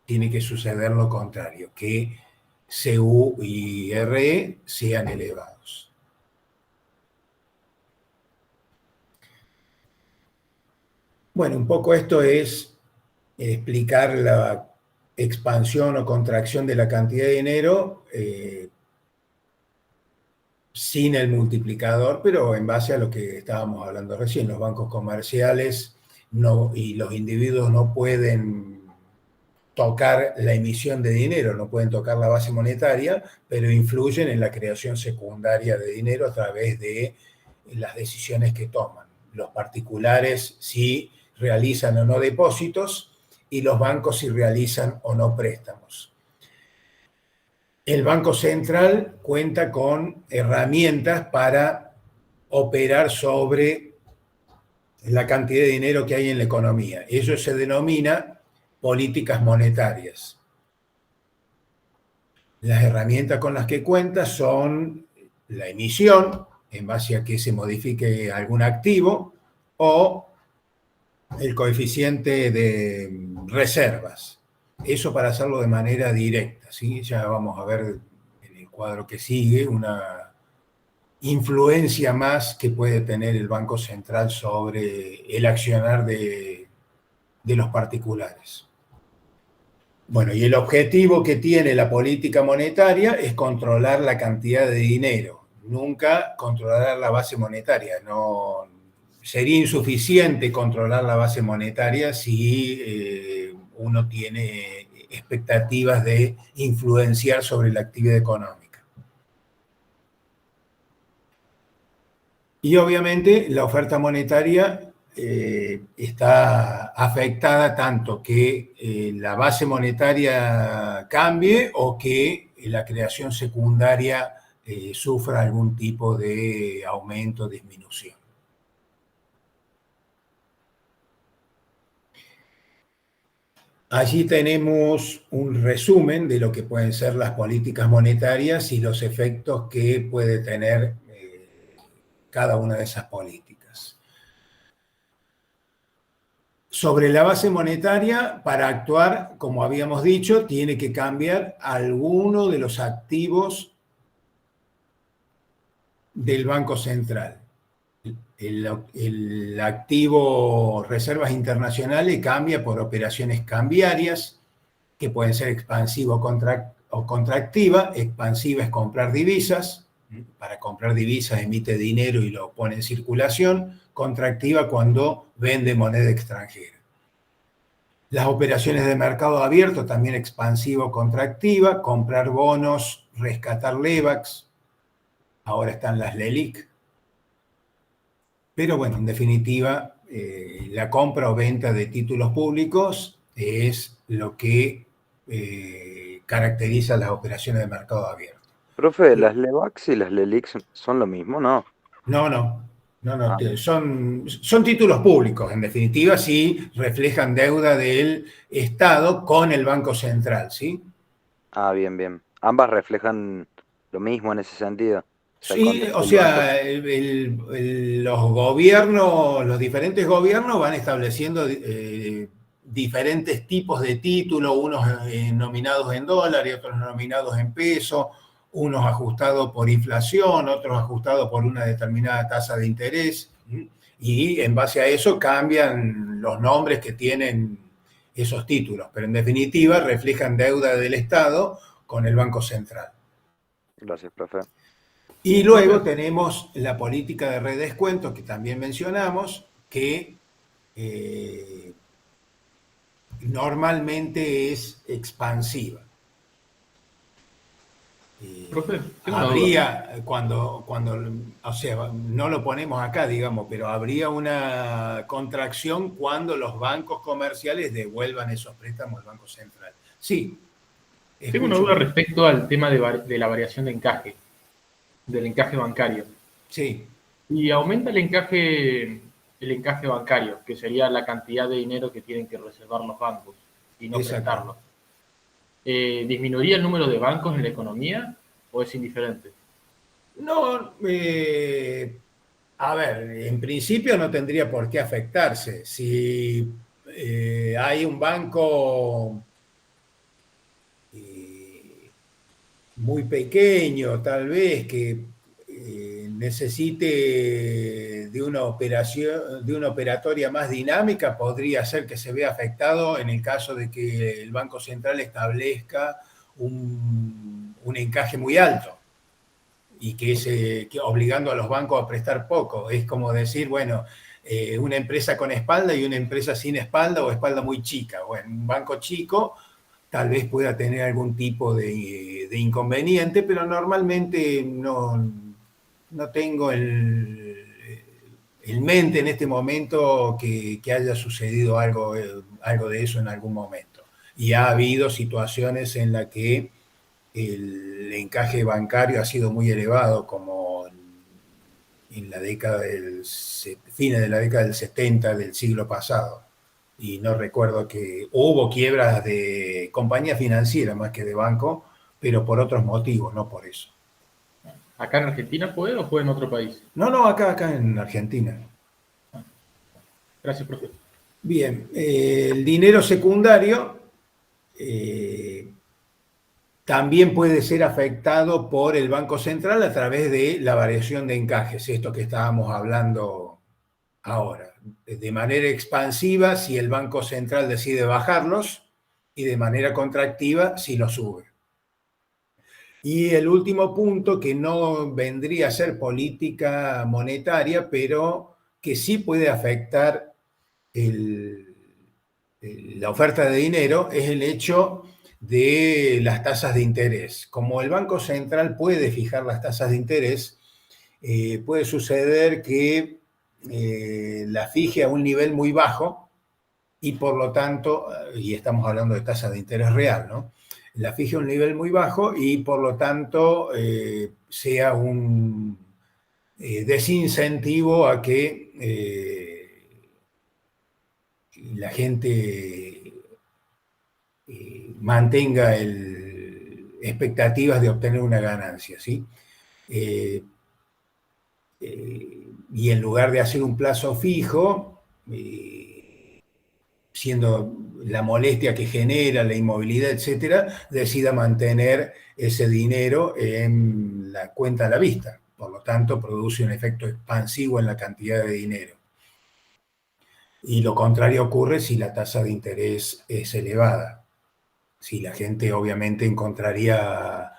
tiene que suceder lo contrario, que CU y RE sean elevados. Bueno, un poco esto es explicar la expansión o contracción de la cantidad de dinero sin el multiplicador, pero en base a lo que estábamos hablando recién. Los bancos comerciales y los individuos no pueden tocar la emisión de dinero, no pueden tocar la base monetaria, pero influyen en la creación secundaria de dinero a través de las decisiones que toman. Los particulares si realizan o no depósitos y los bancos si realizan o no préstamos. El Banco Central cuenta con herramientas para operar sobre la cantidad de dinero que hay en la economía. Eso se denomina políticas monetarias. Las herramientas con las que cuenta son la emisión, en base a que se modifique algún activo, o el coeficiente de reservas. Eso para hacerlo de manera directa, ¿sí? Ya vamos a ver en el cuadro que sigue una influencia más que puede tener el Banco Central sobre el accionar de los particulares. Bueno, y el objetivo que tiene la política monetaria es controlar la cantidad de dinero, nunca controlar la base monetaria. No, sería insuficiente controlar la base monetaria si uno tiene expectativas de influenciar sobre la actividad económica. Y obviamente la oferta monetaria está afectada tanto que la base monetaria cambie o que la creación secundaria sufra algún tipo de aumento o disminución. Allí tenemos un resumen de lo que pueden ser las políticas monetarias y los efectos que puede tener cada una de esas políticas. Sobre la base monetaria, para actuar, como habíamos dicho, tiene que cambiar alguno de los activos del Banco Central. El activo reservas internacionales cambia por operaciones cambiarias, que pueden ser expansiva o contractiva. Expansiva es comprar divisas. Para comprar divisas emite dinero y lo pone en circulación. Contractiva cuando vende moneda extranjera. Las operaciones de mercado abierto, también expansiva o contractiva. Comprar bonos, rescatar LEVAX. Ahora están las LELIQ. Pero bueno, en definitiva, la compra o venta de títulos públicos es lo que caracteriza las operaciones de mercado abierto. Profe, ¿las LEVAX y las LELIX son lo mismo, no? No. Son títulos públicos, en definitiva, sí reflejan deuda del Estado con el Banco Central, ¿sí? Ah, bien. Ambas reflejan lo mismo en ese sentido. O sea, el Sí, control o del banco. sea, los gobiernos, los diferentes gobiernos van estableciendo diferentes tipos de títulos, unos nominados en dólar y otros nominados en peso, unos ajustados por inflación, otros ajustados por una determinada tasa de interés, y en base a eso cambian los nombres que tienen esos títulos, pero en definitiva reflejan deuda del Estado con el Banco Central. Gracias, profe. Y luego tenemos la política de redescuento que también mencionamos, que normalmente es expansiva. Profe, tengo una duda. Habría, cuando, o sea, no lo ponemos acá, digamos, pero habría una contracción cuando los bancos comerciales devuelvan esos préstamos al Banco Central. Sí. Tengo una duda respecto al tema de la variación de encaje, del encaje bancario. Sí. Y aumenta el encaje bancario, que sería la cantidad de dinero que tienen que reservar los bancos y no Exacto. prestarlo. ¿Disminuiría el número de bancos en la economía o es indiferente? No, a ver, en principio no tendría por qué afectarse. Si hay un banco muy pequeño, tal vez, que necesite de una operación, de una operatoria más dinámica, podría ser que se vea afectado en el caso de que el Banco Central establezca un encaje muy alto y que obligando a los bancos a prestar poco. Es como decir, bueno, una empresa con espalda y una empresa sin espalda o espalda muy chica. Bueno, un banco chico tal vez pueda tener algún tipo de inconveniente, pero normalmente no tengo en mente en este momento que haya sucedido algo de eso en algún momento. Y ha habido situaciones en las que el encaje bancario ha sido muy elevado, como en la fines de la década del 70 del siglo pasado. Y no recuerdo que hubo quiebras de compañías financieras más que de banco, pero por otros motivos, no por eso. ¿Acá en Argentina fue o fue en otro país? No, acá en Argentina. Gracias, profe. Bien, el dinero secundario también puede ser afectado por el Banco Central a través de la variación de encajes, esto que estábamos hablando ahora. De manera expansiva, si el Banco Central decide bajarlos, y de manera contractiva, si los sube. Y el último punto, que no vendría a ser política monetaria, pero que sí puede afectar la oferta de dinero, es el hecho de las tasas de interés. Como el Banco Central puede fijar las tasas de interés, puede suceder que la fije a un nivel muy bajo y por lo tanto, y estamos hablando de tasa de interés real, ¿no? La fije a un nivel muy bajo y por lo tanto sea un desincentivo a que la gente mantenga expectativas de obtener una ganancia, ¿sí? Y en lugar de hacer un plazo fijo, siendo la molestia que genera, la inmovilidad, etcétera, decida mantener ese dinero en la cuenta a la vista. Por lo tanto, produce un efecto expansivo en la cantidad de dinero. Y lo contrario ocurre si la tasa de interés es elevada. Si la gente obviamente encontraría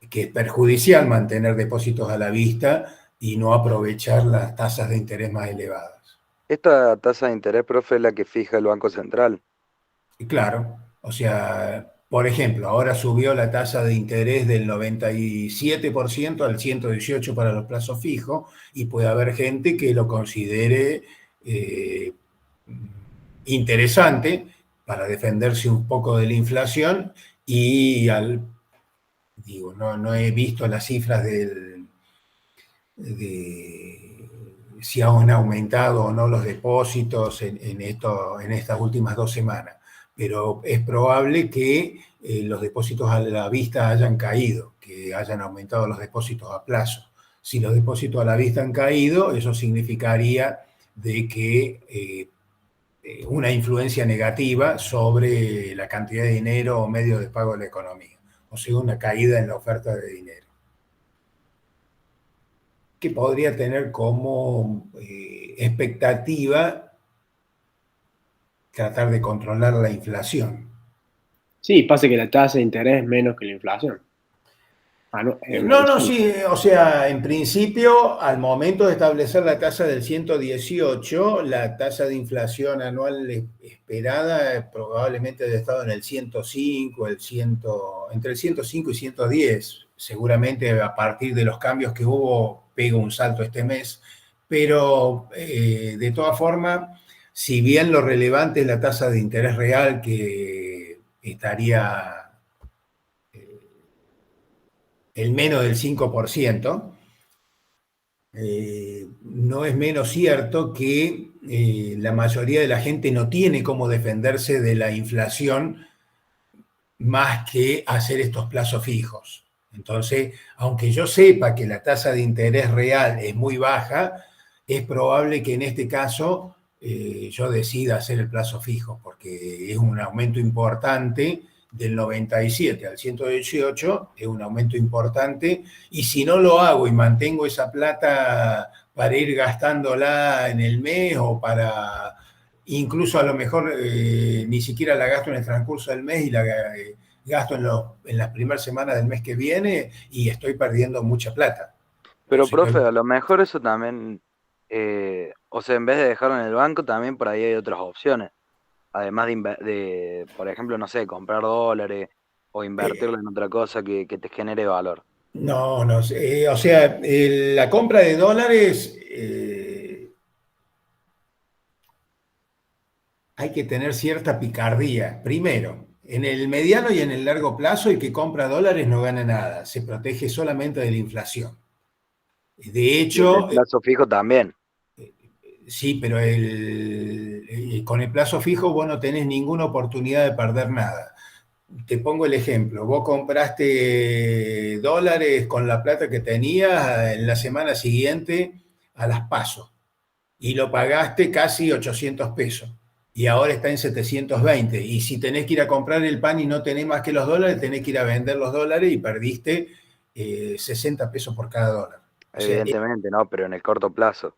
que es perjudicial mantener depósitos a la vista y no aprovechar las tasas de interés más elevadas. Esta tasa de interés, profe, es la que fija el Banco Central. Y claro, o sea, por ejemplo, ahora subió la tasa de interés del 97% al 118% para los plazos fijos y puede haber gente que lo considere interesante para defenderse un poco de la inflación y no he visto las cifras de si han aumentado o no los depósitos en estas últimas 2 semanas, pero es probable que los depósitos a la vista hayan caído, que hayan aumentado los depósitos a plazo. Si los depósitos a la vista han caído, eso significaría de que una influencia negativa sobre la cantidad de dinero o medios de pago de la economía, o sea, una caída en la oferta de dinero, que podría tener como expectativa tratar de controlar la inflación. Sí, pasa que la tasa de interés es menos que la inflación. Sí, o sea, en principio, al momento de establecer la tasa del 118, la tasa de inflación anual esperada probablemente haya estado en el 105, entre el 105 y 110. Seguramente a partir de los cambios que hubo, pega un salto este mes, pero de todas formas, si bien lo relevante es la tasa de interés real, que estaría el menos del 5%, no es menos cierto que la mayoría de la gente no tiene cómo defenderse de la inflación más que hacer estos plazos fijos. Entonces, aunque yo sepa que la tasa de interés real es muy baja, es probable que en este caso yo decida hacer el plazo fijo, porque es un aumento importante. Del 97 al 118 es un aumento importante, y si no lo hago y mantengo esa plata para ir gastándola en el mes o para, incluso a lo mejor ni siquiera la gasto en el transcurso del mes y la gasto en las primeras semanas del mes que viene, y estoy perdiendo mucha plata. Pero, Entonces, profe, a lo mejor eso también, o sea, en vez de dejarlo en el banco, también por ahí hay otras opciones. además por ejemplo, no sé, comprar dólares o invertirlo en otra cosa que te genere valor. No, no, o sea, la compra de dólares hay que tener cierta picardía. Primero, en el mediano y en el largo plazo, el que compra dólares no gana nada, se protege solamente de la inflación. De Y el del hecho, plazo fijo también. sí, pero con el plazo fijo vos no tenés ninguna oportunidad de perder nada. Te pongo el ejemplo, vos compraste dólares con la plata que tenías en la semana siguiente a las PASO y lo pagaste casi 800 pesos y ahora está en 720. Y si tenés que ir a comprar el pan y no tenés más que los dólares, tenés que ir a vender los dólares y perdiste 60 pesos por cada dólar. O sea, Evidentemente, ¿no? Pero en el corto plazo.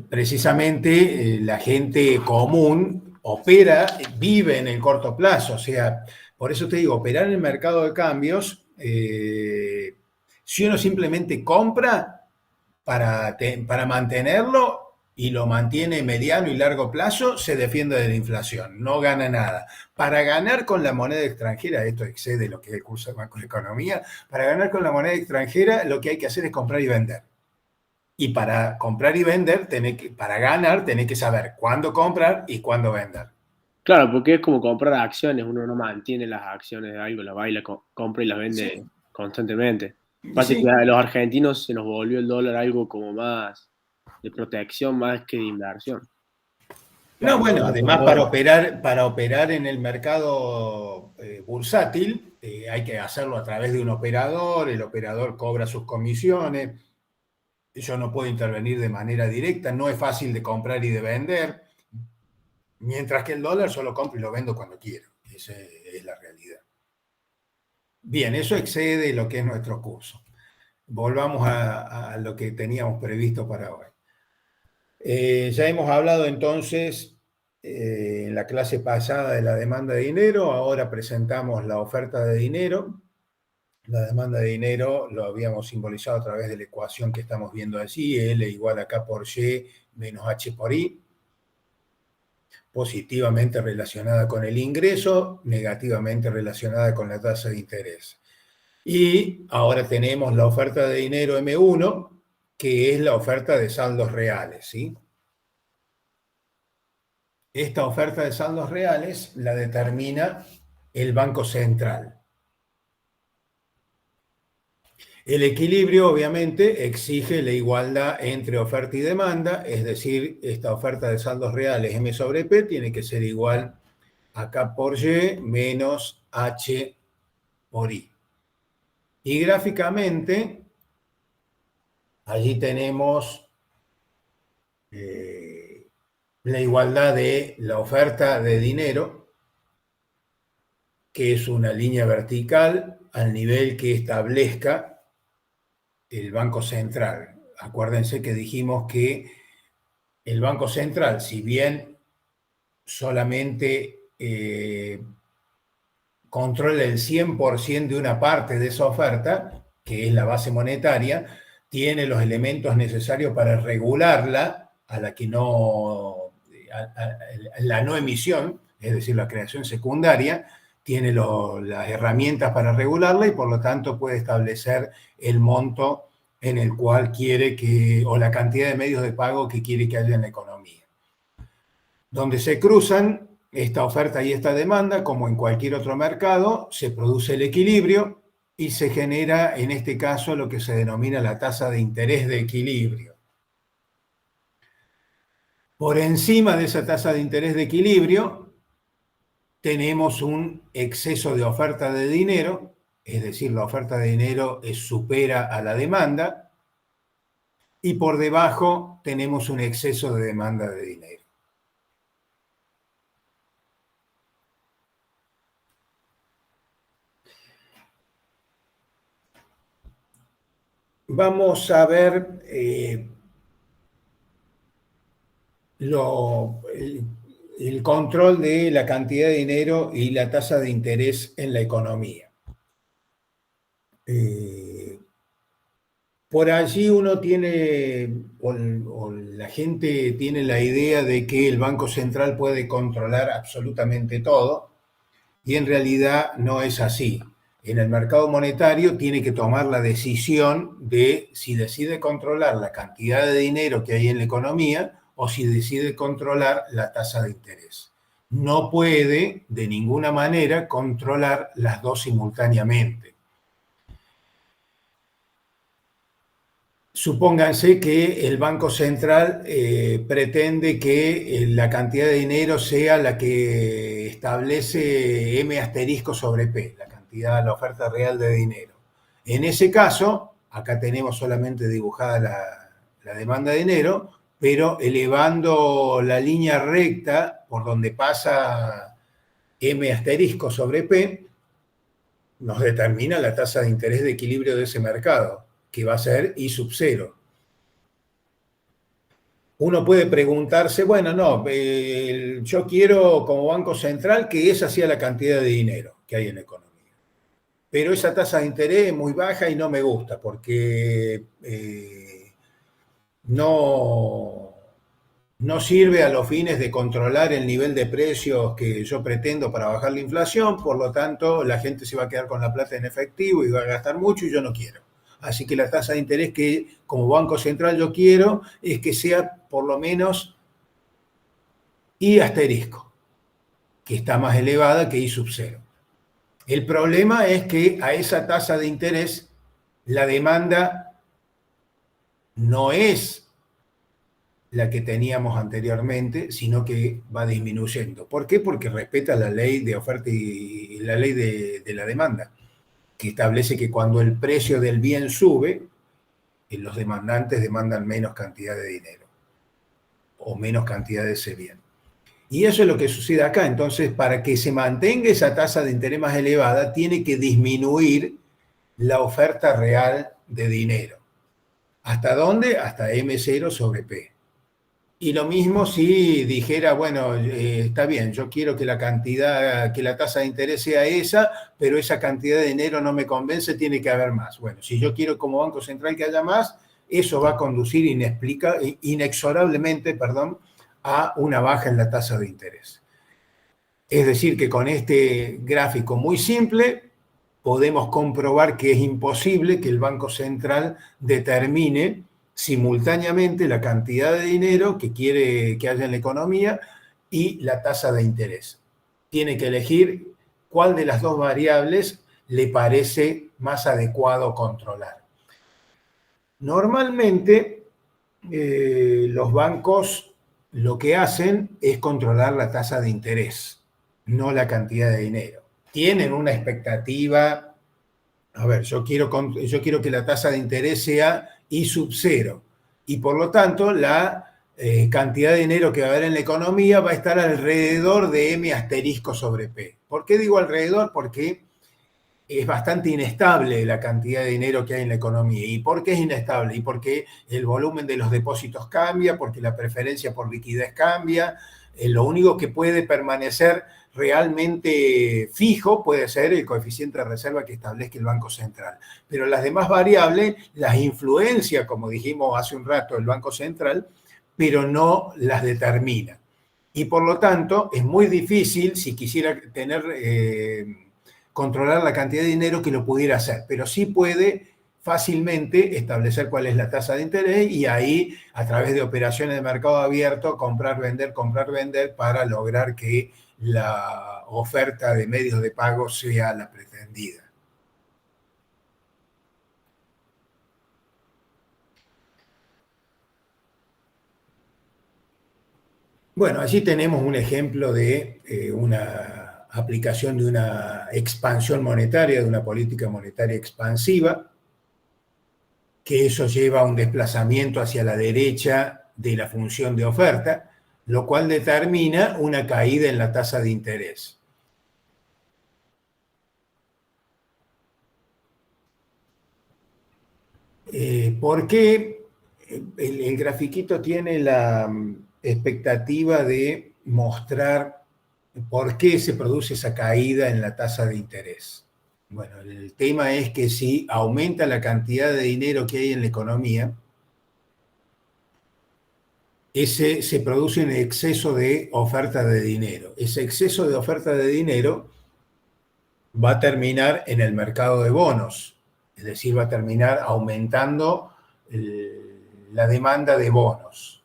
precisamente la gente común opera, vive en el corto plazo. O sea, por eso te digo, operar en el mercado de cambios, si uno simplemente compra para mantenerlo y lo mantiene mediano y largo plazo, se defiende de la inflación, no gana nada. Para ganar con la moneda extranjera, esto excede lo que es el curso de macroeconomía, para ganar con la moneda extranjera lo que hay que hacer es comprar y vender. Y para comprar y vender, para ganar, tenés que saber cuándo comprar y cuándo vender. Claro, porque es como comprar acciones, uno no mantiene las acciones de algo, las va y las compra y las vende Sí, constantemente. Pasa que sí. a los argentinos se nos volvió el dólar algo como más de protección más que de inversión. No, Claro, bueno, son además dólares. para operar en el mercado bursátil hay que hacerlo a través de un operador, el operador cobra sus comisiones, yo no puedo intervenir de manera directa, no es fácil de comprar y de vender, mientras que el dólar solo compro y lo vendo cuando quiero, esa es la realidad. Bien, eso excede lo que es nuestro curso. Volvamos a lo que teníamos previsto para hoy. Ya hemos hablado entonces en la clase pasada de la demanda de dinero, ahora presentamos la oferta de dinero. La demanda de dinero lo habíamos simbolizado a través de la ecuación que estamos viendo allí, L igual a K por Y menos H por I, positivamente relacionada con el ingreso, negativamente relacionada con la tasa de interés. Y ahora tenemos la oferta de dinero M1, que es la oferta de saldos reales, ¿sí? Esta oferta de saldos reales la determina el Banco Central. El equilibrio, obviamente, exige la igualdad entre oferta y demanda, es decir, esta oferta de saldos reales M sobre P tiene que ser igual a K por Y menos H por I. Y gráficamente, allí tenemos la igualdad de la oferta de dinero, que es una línea vertical al nivel que establezca el Banco Central. Acuérdense que dijimos que el Banco Central, si bien solamente controla el 100% de una parte de esa oferta, que es la base monetaria, tiene los elementos necesarios para regularla a la que no, la no emisión, es decir, la creación secundaria, tiene las herramientas para regularla y por lo tanto puede establecer el monto en el cual quiere que, o la cantidad de medios de pago que quiere que haya en la economía. Donde se cruzan esta oferta y esta demanda, como en cualquier otro mercado, se produce el equilibrio y se genera, en este caso, lo que se denomina la tasa de interés de equilibrio. Por encima de esa tasa de interés de equilibrio, tenemos un exceso de oferta de dinero, es decir, la oferta de dinero supera a la demanda, y por debajo tenemos un exceso de demanda de dinero. Vamos a ver el control de la cantidad de dinero y la tasa de interés en la economía. Por allí uno tiene, o la gente tiene la idea de que el Banco Central puede controlar absolutamente todo, y en realidad no es así. En el mercado monetario tiene que tomar la decisión de si decide controlar la cantidad de dinero que hay en la economía o si decide controlar la tasa de interés. No puede de ninguna manera controlar las dos simultáneamente. Supónganse que el Banco Central pretende que la cantidad de dinero sea la que establece M asterisco sobre P, la cantidad, la oferta real de dinero. En ese caso, acá tenemos solamente dibujada la demanda de dinero, pero elevando la línea recta por donde pasa M asterisco sobre P, nos determina la tasa de interés de equilibrio de ese mercado, que va a ser I sub 0. Uno puede preguntarse, bueno, no, yo quiero como Banco Central que esa sea la cantidad de dinero que hay en la economía. Pero esa tasa de interés es muy baja y no me gusta porque no sirve a los fines de controlar el nivel de precios que yo pretendo para bajar la inflación, por lo tanto la gente se va a quedar con la plata en efectivo y va a gastar mucho y yo no quiero. Así que la tasa de interés que como Banco Central yo quiero es que sea por lo menos I asterisco, que está más elevada que I sub 0. El problema es que a esa tasa de interés la demanda no es la que teníamos anteriormente, sino que va disminuyendo. ¿Por qué? Porque respeta la ley de oferta y la ley de la demanda, que establece que cuando el precio del bien sube, los demandantes demandan menos cantidad de dinero o menos cantidad de ese bien. Y eso es lo que sucede acá. Entonces, para que se mantenga esa tasa de interés más elevada, tiene que disminuir la oferta real de dinero. ¿Hasta dónde? Hasta M0 sobre P. Y lo mismo si dijera, bueno, está bien, yo quiero que la cantidad, que la tasa de interés sea esa, pero esa cantidad de dinero no me convence, tiene que haber más. Bueno, si yo quiero como Banco Central que haya más, eso va a conducir inexorablemente, a una baja en la tasa de interés. Es decir, que con este gráfico muy simple podemos comprobar que es imposible que el Banco Central determine simultáneamente la cantidad de dinero que quiere que haya en la economía y la tasa de interés. Tiene que elegir cuál de las dos variables le parece más adecuado controlar. Normalmente, los bancos lo que hacen es controlar la tasa de interés, no la cantidad de dinero. Tienen una expectativa, a ver, yo quiero que la tasa de interés sea I sub 0 y por lo tanto la cantidad de dinero que va a haber en la economía va a estar alrededor de M asterisco sobre P. ¿Por qué digo alrededor? Porque es bastante inestable la cantidad de dinero que hay en la economía. ¿Y por qué es inestable? Y porque el volumen de los depósitos cambia, porque la preferencia por liquidez cambia. Lo único que puede permanecer realmente fijo puede ser el coeficiente de reserva que establezca el Banco Central. Pero las demás variables las influencia, como dijimos hace un rato, el Banco Central, pero no las determina. Y por lo tanto es muy difícil, si quisiera controlar la cantidad de dinero, que lo pudiera hacer, pero sí puede fácilmente establecer cuál es la tasa de interés y ahí, a través de operaciones de mercado abierto, comprar, vender, para lograr que la oferta de medios de pago sea la pretendida. Bueno, allí tenemos un ejemplo de una aplicación de una expansión monetaria, de una política monetaria expansiva, que eso lleva a un desplazamiento hacia la derecha de la función de oferta, lo cual determina una caída en la tasa de interés. ¿Por qué? El grafiquito tiene la expectativa de mostrar por qué se produce esa caída en la tasa de interés. Bueno, el tema es que si aumenta la cantidad de dinero que hay en la economía, se produce un exceso de oferta de dinero. Ese exceso de oferta de dinero va a terminar en el mercado de bonos, es decir, va a terminar aumentando la demanda de bonos.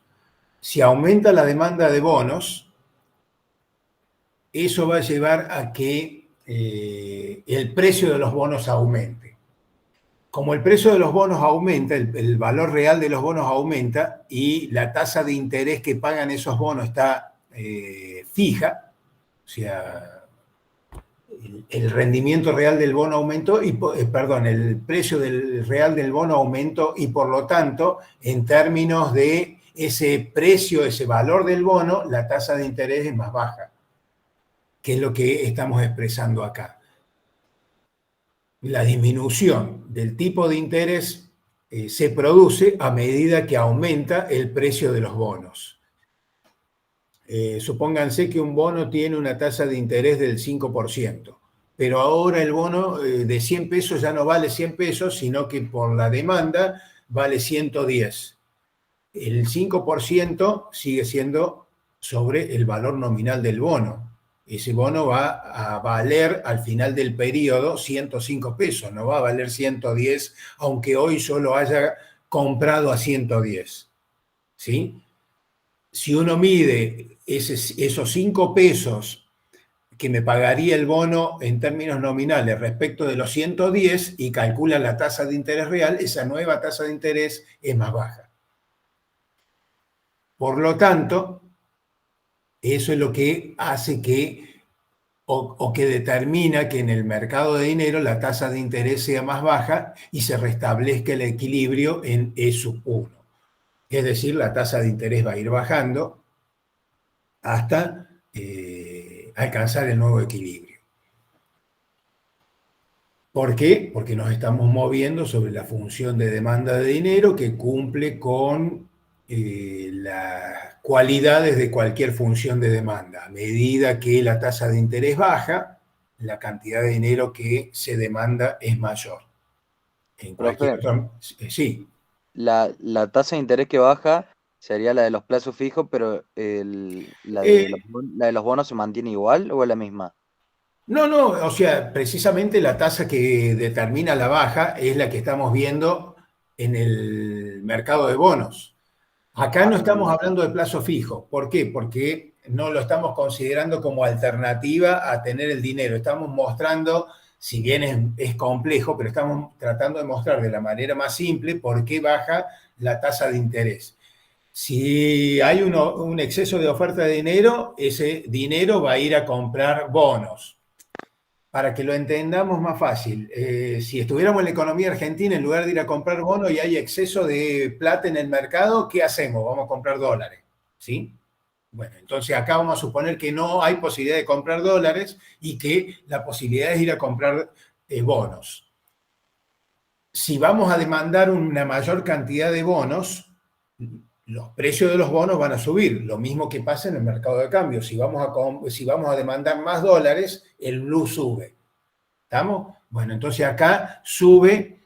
Si aumenta la demanda de bonos, eso va a llevar a que el precio de los bonos aumente. Como el precio de los bonos aumenta, el valor real de los bonos aumenta y la tasa de interés que pagan esos bonos está fija, o sea, el rendimiento real del bono aumentó, perdón, el precio real del bono aumentó y por lo tanto, en términos de ese precio, ese valor del bono, la tasa de interés es más baja, que es lo que estamos expresando acá. La disminución del tipo de interés se produce a medida que aumenta el precio de los bonos. Supónganse que un bono tiene una tasa de interés del 5%, pero ahora el bono de 100 pesos ya no vale 100 pesos, sino que por la demanda vale 110. El 5% sigue siendo sobre el valor nominal del bono. Ese bono va a valer al final del periodo 105 pesos, no va a valer 110, aunque hoy solo haya comprado a 110. ¿Sí? Si uno mide esos 5 pesos que me pagaría el bono en términos nominales respecto de los 110 y calcula la tasa de interés real, esa nueva tasa de interés es más baja. Por lo tanto, eso es lo que hace que, o que determina que en el mercado de dinero la tasa de interés sea más baja y se restablezca el equilibrio en E sub 1. Es decir, la tasa de interés va a ir bajando hasta alcanzar el nuevo equilibrio. ¿Por qué? Porque nos estamos moviendo sobre la función de demanda de dinero que cumple con las cualidades de cualquier función de demanda. A medida que la tasa de interés baja, la cantidad de dinero que se demanda es mayor. En cualquier otro, sí. La tasa de interés que baja sería la de los plazos fijos, pero la de los bonos se mantiene igual o es la misma. No, o sea, precisamente la tasa que determina la baja es la que estamos viendo en el mercado de bonos. Acá no estamos hablando de plazo fijo. ¿Por qué? Porque no lo estamos considerando como alternativa a tener el dinero. Estamos mostrando, si bien es complejo, pero estamos tratando de mostrar de la manera más simple por qué baja la tasa de interés. Si hay un exceso de oferta de dinero, ese dinero va a ir a comprar bonos. Para que lo entendamos más fácil, si estuviéramos en la economía argentina, en lugar de ir a comprar bonos y hay exceso de plata en el mercado, ¿qué hacemos? Vamos a comprar dólares, ¿sí? Bueno, entonces acá vamos a suponer que no hay posibilidad de comprar dólares y que la posibilidad es ir a comprar bonos. Si vamos a demandar una mayor cantidad de bonos, los precios de los bonos van a subir, lo mismo que pasa en el mercado de cambio. Si vamos a demandar más dólares, el blue sube. ¿Estamos? Bueno, entonces acá sube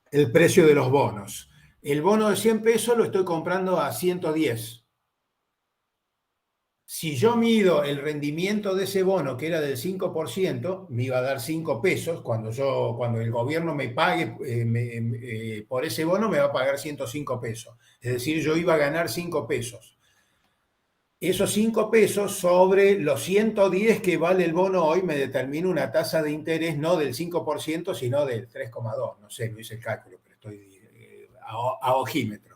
el precio de los bonos. El bono de 100 pesos lo estoy comprando a 110. Si yo mido el rendimiento de ese bono, que era del 5%, me iba a dar 5 pesos. Cuando el gobierno me pague por ese bono, me va a pagar 105 pesos. Es decir, yo iba a ganar 5 pesos. Esos 5 pesos sobre los 110 que vale el bono hoy me determina una tasa de interés no del 5%, sino del 3,2%. No sé, no hice el cálculo, pero estoy a ojímetro.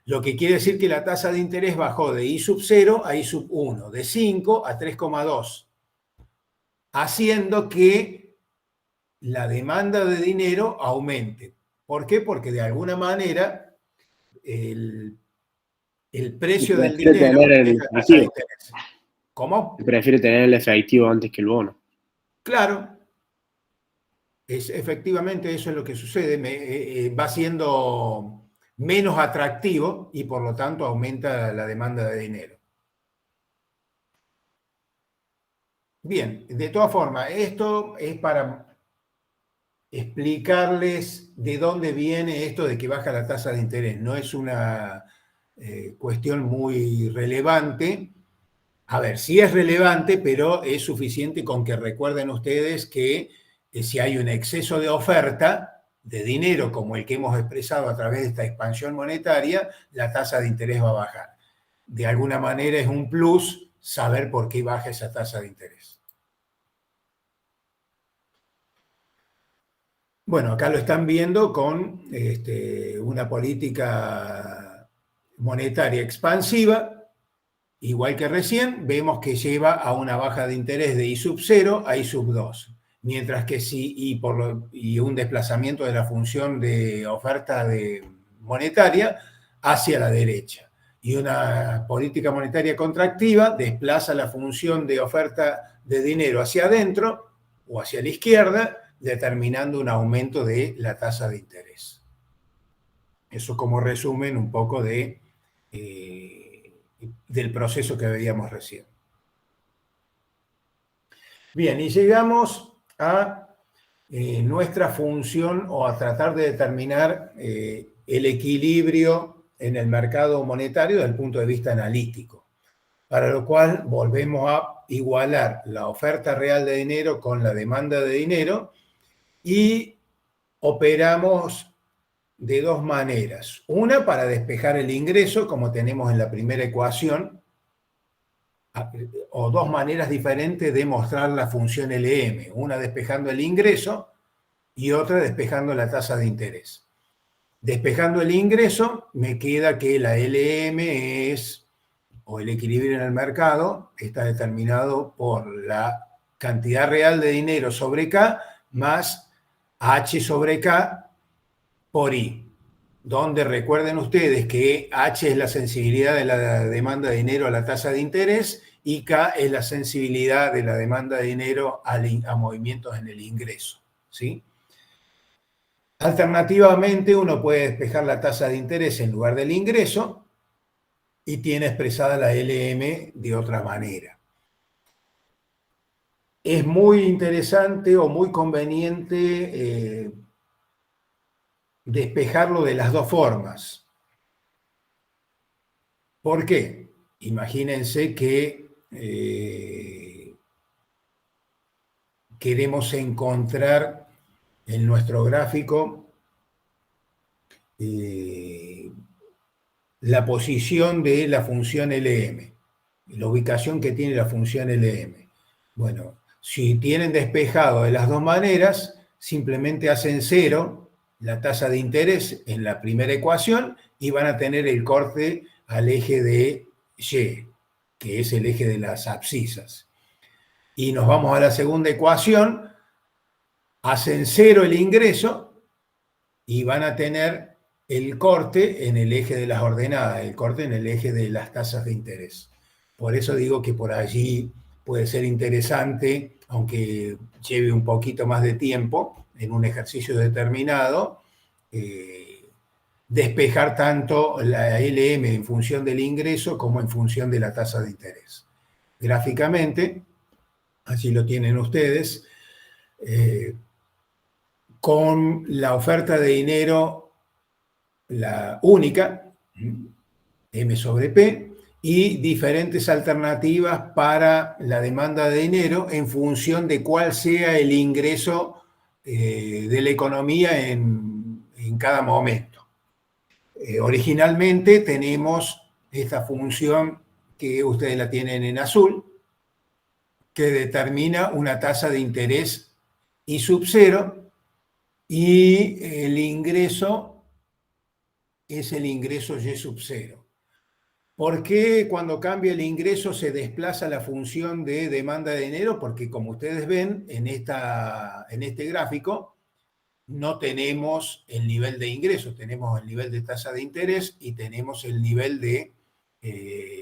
Lo que quiere decir que la tasa de interés bajó de I sub 0 a I sub 1, de 5 a 3,2, haciendo que la demanda de dinero aumente. ¿Por qué? Porque de alguna manera el precio del dinero es la tasa de interés. ¿Cómo? Prefiere tener el efectivo antes que el bono. Claro. Efectivamente eso es lo que sucede. Va siendo menos atractivo y por lo tanto aumenta la demanda de dinero. Bien, de todas formas, esto es para explicarles de dónde viene esto de que baja la tasa de interés. No es una cuestión muy relevante. A ver, sí es relevante, pero es suficiente con que recuerden ustedes que si hay un exceso de oferta de dinero como el que hemos expresado a través de esta expansión monetaria, la tasa de interés va a bajar. De alguna manera es un plus saber por qué baja esa tasa de interés. Bueno, acá lo están viendo con una política monetaria expansiva. Igual que recién, vemos que lleva a una baja de interés de I sub 0 a I sub 2. Mientras que y un desplazamiento de la función de oferta monetaria hacia la derecha. Y una política monetaria contractiva desplaza la función de oferta de dinero hacia adentro o hacia la izquierda, determinando un aumento de la tasa de interés. Eso como resumen un poco del proceso que veíamos recién. Bien, y llegamos a nuestra función o a tratar de determinar el equilibrio en el mercado monetario desde el punto de vista analítico, para lo cual volvemos a igualar la oferta real de dinero con la demanda de dinero y operamos de dos maneras. Una para despejar el ingreso, como tenemos en la primera ecuación, o dos maneras diferentes de mostrar la función LM. Una despejando el ingreso y otra despejando la tasa de interés. Despejando el ingreso, me queda que la LM o el equilibrio en el mercado, está determinado por la cantidad real de dinero sobre K más H sobre K por I, donde recuerden ustedes que H es la sensibilidad de la demanda de dinero a la tasa de interés y K es la sensibilidad de la demanda de dinero a movimientos en el ingreso, ¿sí? Alternativamente, uno puede despejar la tasa de interés en lugar del ingreso y tiene expresada la LM de otra manera. Es muy interesante o muy conveniente despejarlo de las dos formas. ¿Por qué? Imagínense que queremos encontrar en nuestro gráfico la posición de la función LM, la ubicación que tiene la función LM. Bueno, si tienen despejado de las dos maneras, simplemente hacen 0 la tasa de interés en la primera ecuación y van a tener el corte al eje de Y, que es el eje de las abscisas. Y nos vamos a la segunda ecuación, hacen 0 el ingreso y van a tener el corte en el eje de las ordenadas, el corte en el eje de las tasas de interés. Por eso digo que por allí puede ser interesante, aunque lleve un poquito más de tiempo en un ejercicio determinado, despejar tanto la LM en función del ingreso como en función de la tasa de interés. Gráficamente, así lo tienen ustedes, con la oferta de dinero, la única, M sobre P, y diferentes alternativas para la demanda de dinero en función de cuál sea el ingreso de la economía en cada momento. Originalmente tenemos esta función que ustedes la tienen en azul, que determina una tasa de interés I sub 0 y el ingreso es el ingreso Y sub 0. ¿Por qué cuando cambia el ingreso se desplaza la función de demanda de dinero? Porque como ustedes ven en este gráfico, no tenemos el nivel de ingresos, tenemos el nivel de tasa de interés y tenemos el nivel de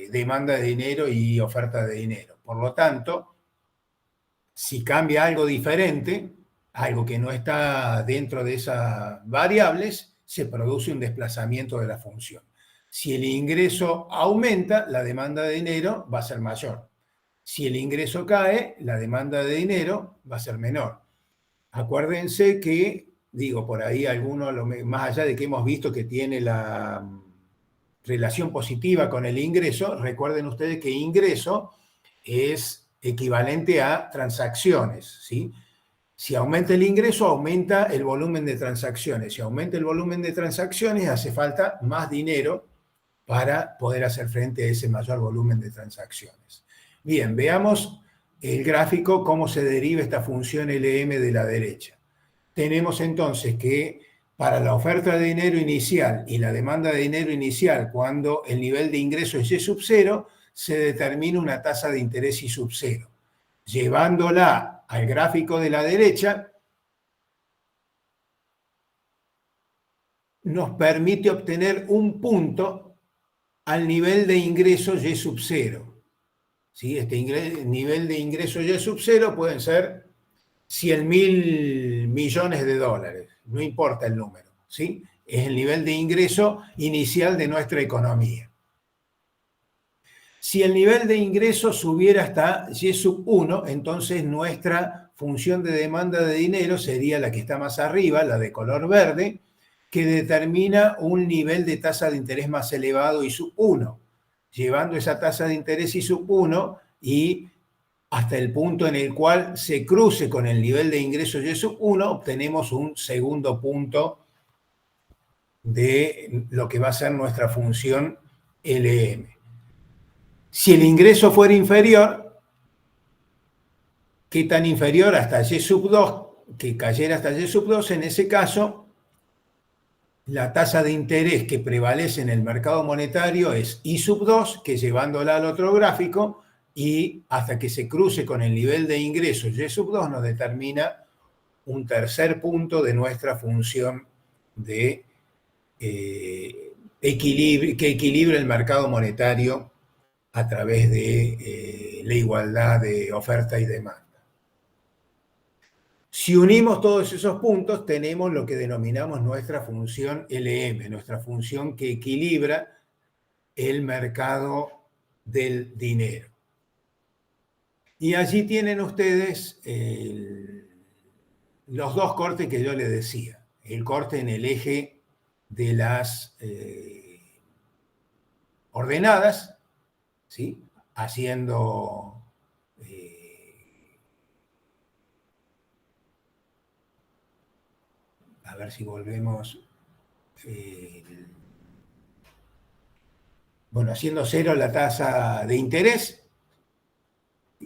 demanda de dinero y oferta de dinero. Por lo tanto, si cambia algo diferente, algo que no está dentro de esas variables, se produce un desplazamiento de la función. Si el ingreso aumenta, la demanda de dinero va a ser mayor. Si el ingreso cae, la demanda de dinero va a ser menor. acuérdense que, digo, por ahí algunos, más allá de que hemos visto que tiene la relación positiva con el ingreso, recuerden ustedes que ingreso es equivalente a transacciones, ¿sí? Si aumenta el ingreso, aumenta el volumen de transacciones. Si aumenta el volumen de transacciones, hace falta más dinero para poder hacer frente a ese mayor volumen de transacciones. Bien, veamos el gráfico, cómo se deriva esta función LM de la derecha. Tenemos entonces que para la oferta de dinero inicial y la demanda de dinero inicial, cuando el nivel de ingreso es Y sub 0, se determina una tasa de interés Y sub 0. Llevándola al gráfico de la derecha, nos permite obtener un punto al nivel de ingreso Y sub 0. ¿Sí? Este nivel de ingreso Y sub 0 pueden ser 100.000 millones de dólares, no importa el número, ¿sí? Es el nivel de ingreso inicial de nuestra economía. Si el nivel de ingreso subiera hasta Y sub 1, entonces nuestra función de demanda de dinero sería la que está más arriba, la de color verde, que determina un nivel de tasa de interés más elevado Y sub 1. Llevando esa tasa de interés Y sub 1 y hasta el punto en el cual se cruce con el nivel de ingreso Y sub 1, obtenemos un segundo punto de lo que va a ser nuestra función LM. Si el ingreso fuera inferior, ¿qué tan inferior? Hasta Y sub 2, que cayera hasta Y sub 2, en ese caso, la tasa de interés que prevalece en el mercado monetario es I sub 2, que llevándola al otro gráfico, y hasta que se cruce con el nivel de ingresos Y sub 2 nos determina un tercer punto de nuestra función de equilibrio, que equilibra el mercado monetario a través de la igualdad de oferta y demanda. Si unimos todos esos puntos, tenemos lo que denominamos nuestra función LM, nuestra función que equilibra el mercado del dinero. Y allí tienen ustedes los dos cortes que yo les decía. El corte en el eje de las ordenadas, ¿sí? Haciendo a ver si volvemos, bueno, haciendo cero la tasa de interés,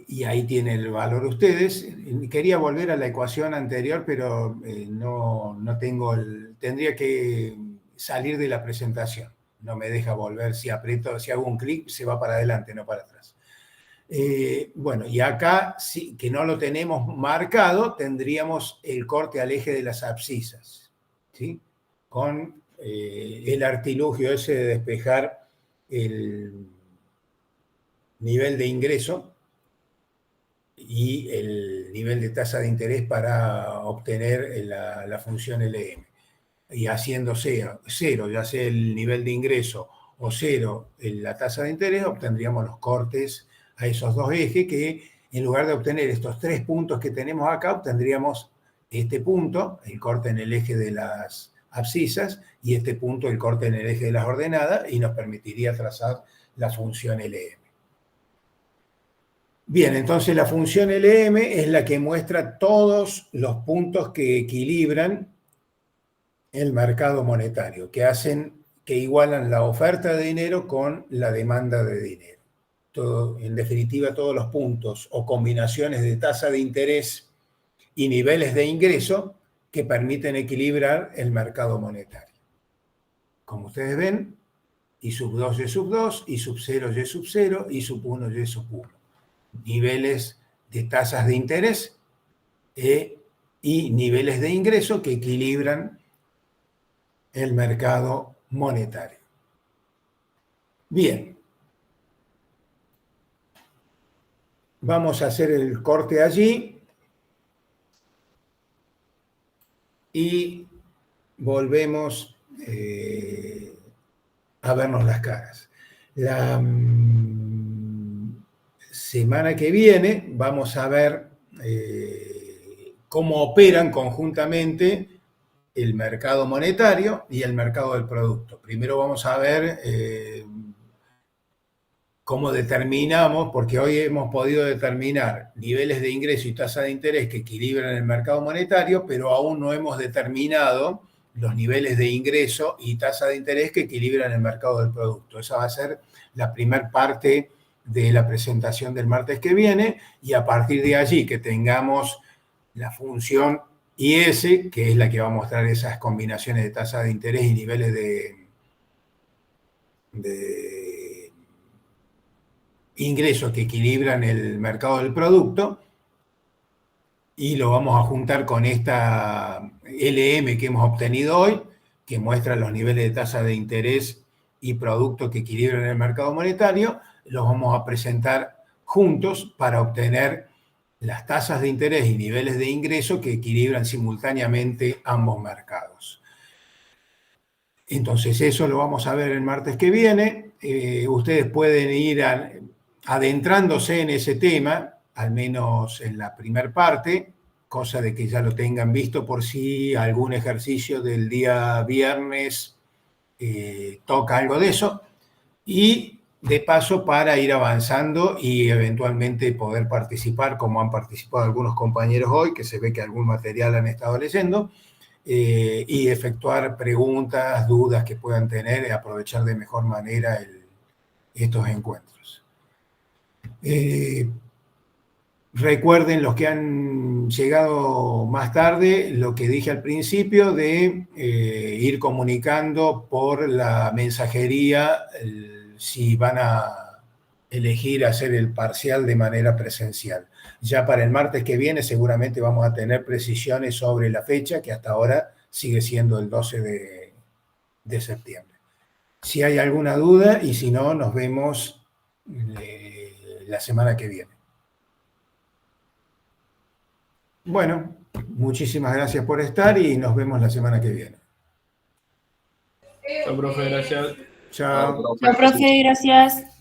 y ahí tiene el valor ustedes. Quería volver a la ecuación anterior, pero no tengo tendría que salir de la presentación. No me deja volver, si aprieto, si hago un clic, se va para adelante, no para atrás. Bueno, y acá, sí, que no lo tenemos marcado, tendríamos el corte al eje de las abscisas, ¿sí? Con el artilugio ese de despejar el nivel de ingreso y el nivel de tasa de interés para obtener la función LM. Y haciendo cero, ya sea el nivel de ingreso o cero la tasa de interés, obtendríamos los cortes a esos dos ejes, que en lugar de obtener estos tres puntos que tenemos acá, obtendríamos este punto, el corte en el eje de las abscisas, y este punto, el corte en el eje de las ordenadas, y nos permitiría trazar la función LM. Bien, entonces la función LM es la que muestra todos los puntos que equilibran el mercado monetario, que igualan la oferta de dinero con la demanda de dinero. En definitiva, todos los puntos o combinaciones de tasa de interés y niveles de ingreso que permiten equilibrar el mercado monetario. Como ustedes ven, I sub 2, Y sub 2, I sub 0, Y sub 0, I sub 1, Y sub 1. Niveles de tasas de interés y niveles de ingreso que equilibran el mercado monetario. Bien. Vamos a hacer el corte allí y volvemos a vernos las caras. La semana que viene vamos a ver cómo operan conjuntamente el mercado monetario y el mercado del producto. Primero vamos a ver cómo determinamos, porque hoy hemos podido determinar niveles de ingreso y tasa de interés que equilibran el mercado monetario, pero aún no hemos determinado los niveles de ingreso y tasa de interés que equilibran el mercado del producto. Esa va a ser la primera parte de la presentación del martes que viene, y a partir de allí que tengamos la función IS, que es la que va a mostrar esas combinaciones de tasa de interés y niveles de ingresos que equilibran el mercado del producto, y lo vamos a juntar con esta LM que hemos obtenido hoy, que muestra los niveles de tasa de interés y producto que equilibran el mercado monetario. Los vamos a presentar juntos para obtener las tasas de interés y niveles de ingreso que equilibran simultáneamente ambos mercados. Entonces eso lo vamos a ver el martes que viene. Ustedes pueden ir adentrándose en ese tema, al menos en la primera parte, cosa de que ya lo tengan visto por si algún ejercicio del día viernes toca algo de eso, y de paso para ir avanzando y eventualmente poder participar, como han participado algunos compañeros hoy, que se ve que algún material han estado leyendo, y efectuar preguntas, dudas que puedan tener, y aprovechar de mejor manera estos encuentros. Recuerden, los que han llegado más tarde, lo que dije al principio de ir comunicando por la mensajería si van a elegir hacer el parcial de manera presencial. Ya para el martes que viene seguramente vamos a tener precisiones sobre la fecha, que hasta ahora sigue siendo el 12 de septiembre. Si hay alguna duda, y si no, nos vemos la semana que viene. Bueno, muchísimas gracias por estar y nos vemos la semana que viene. Chao, profe, gracias. Chao. Chao, profe, gracias.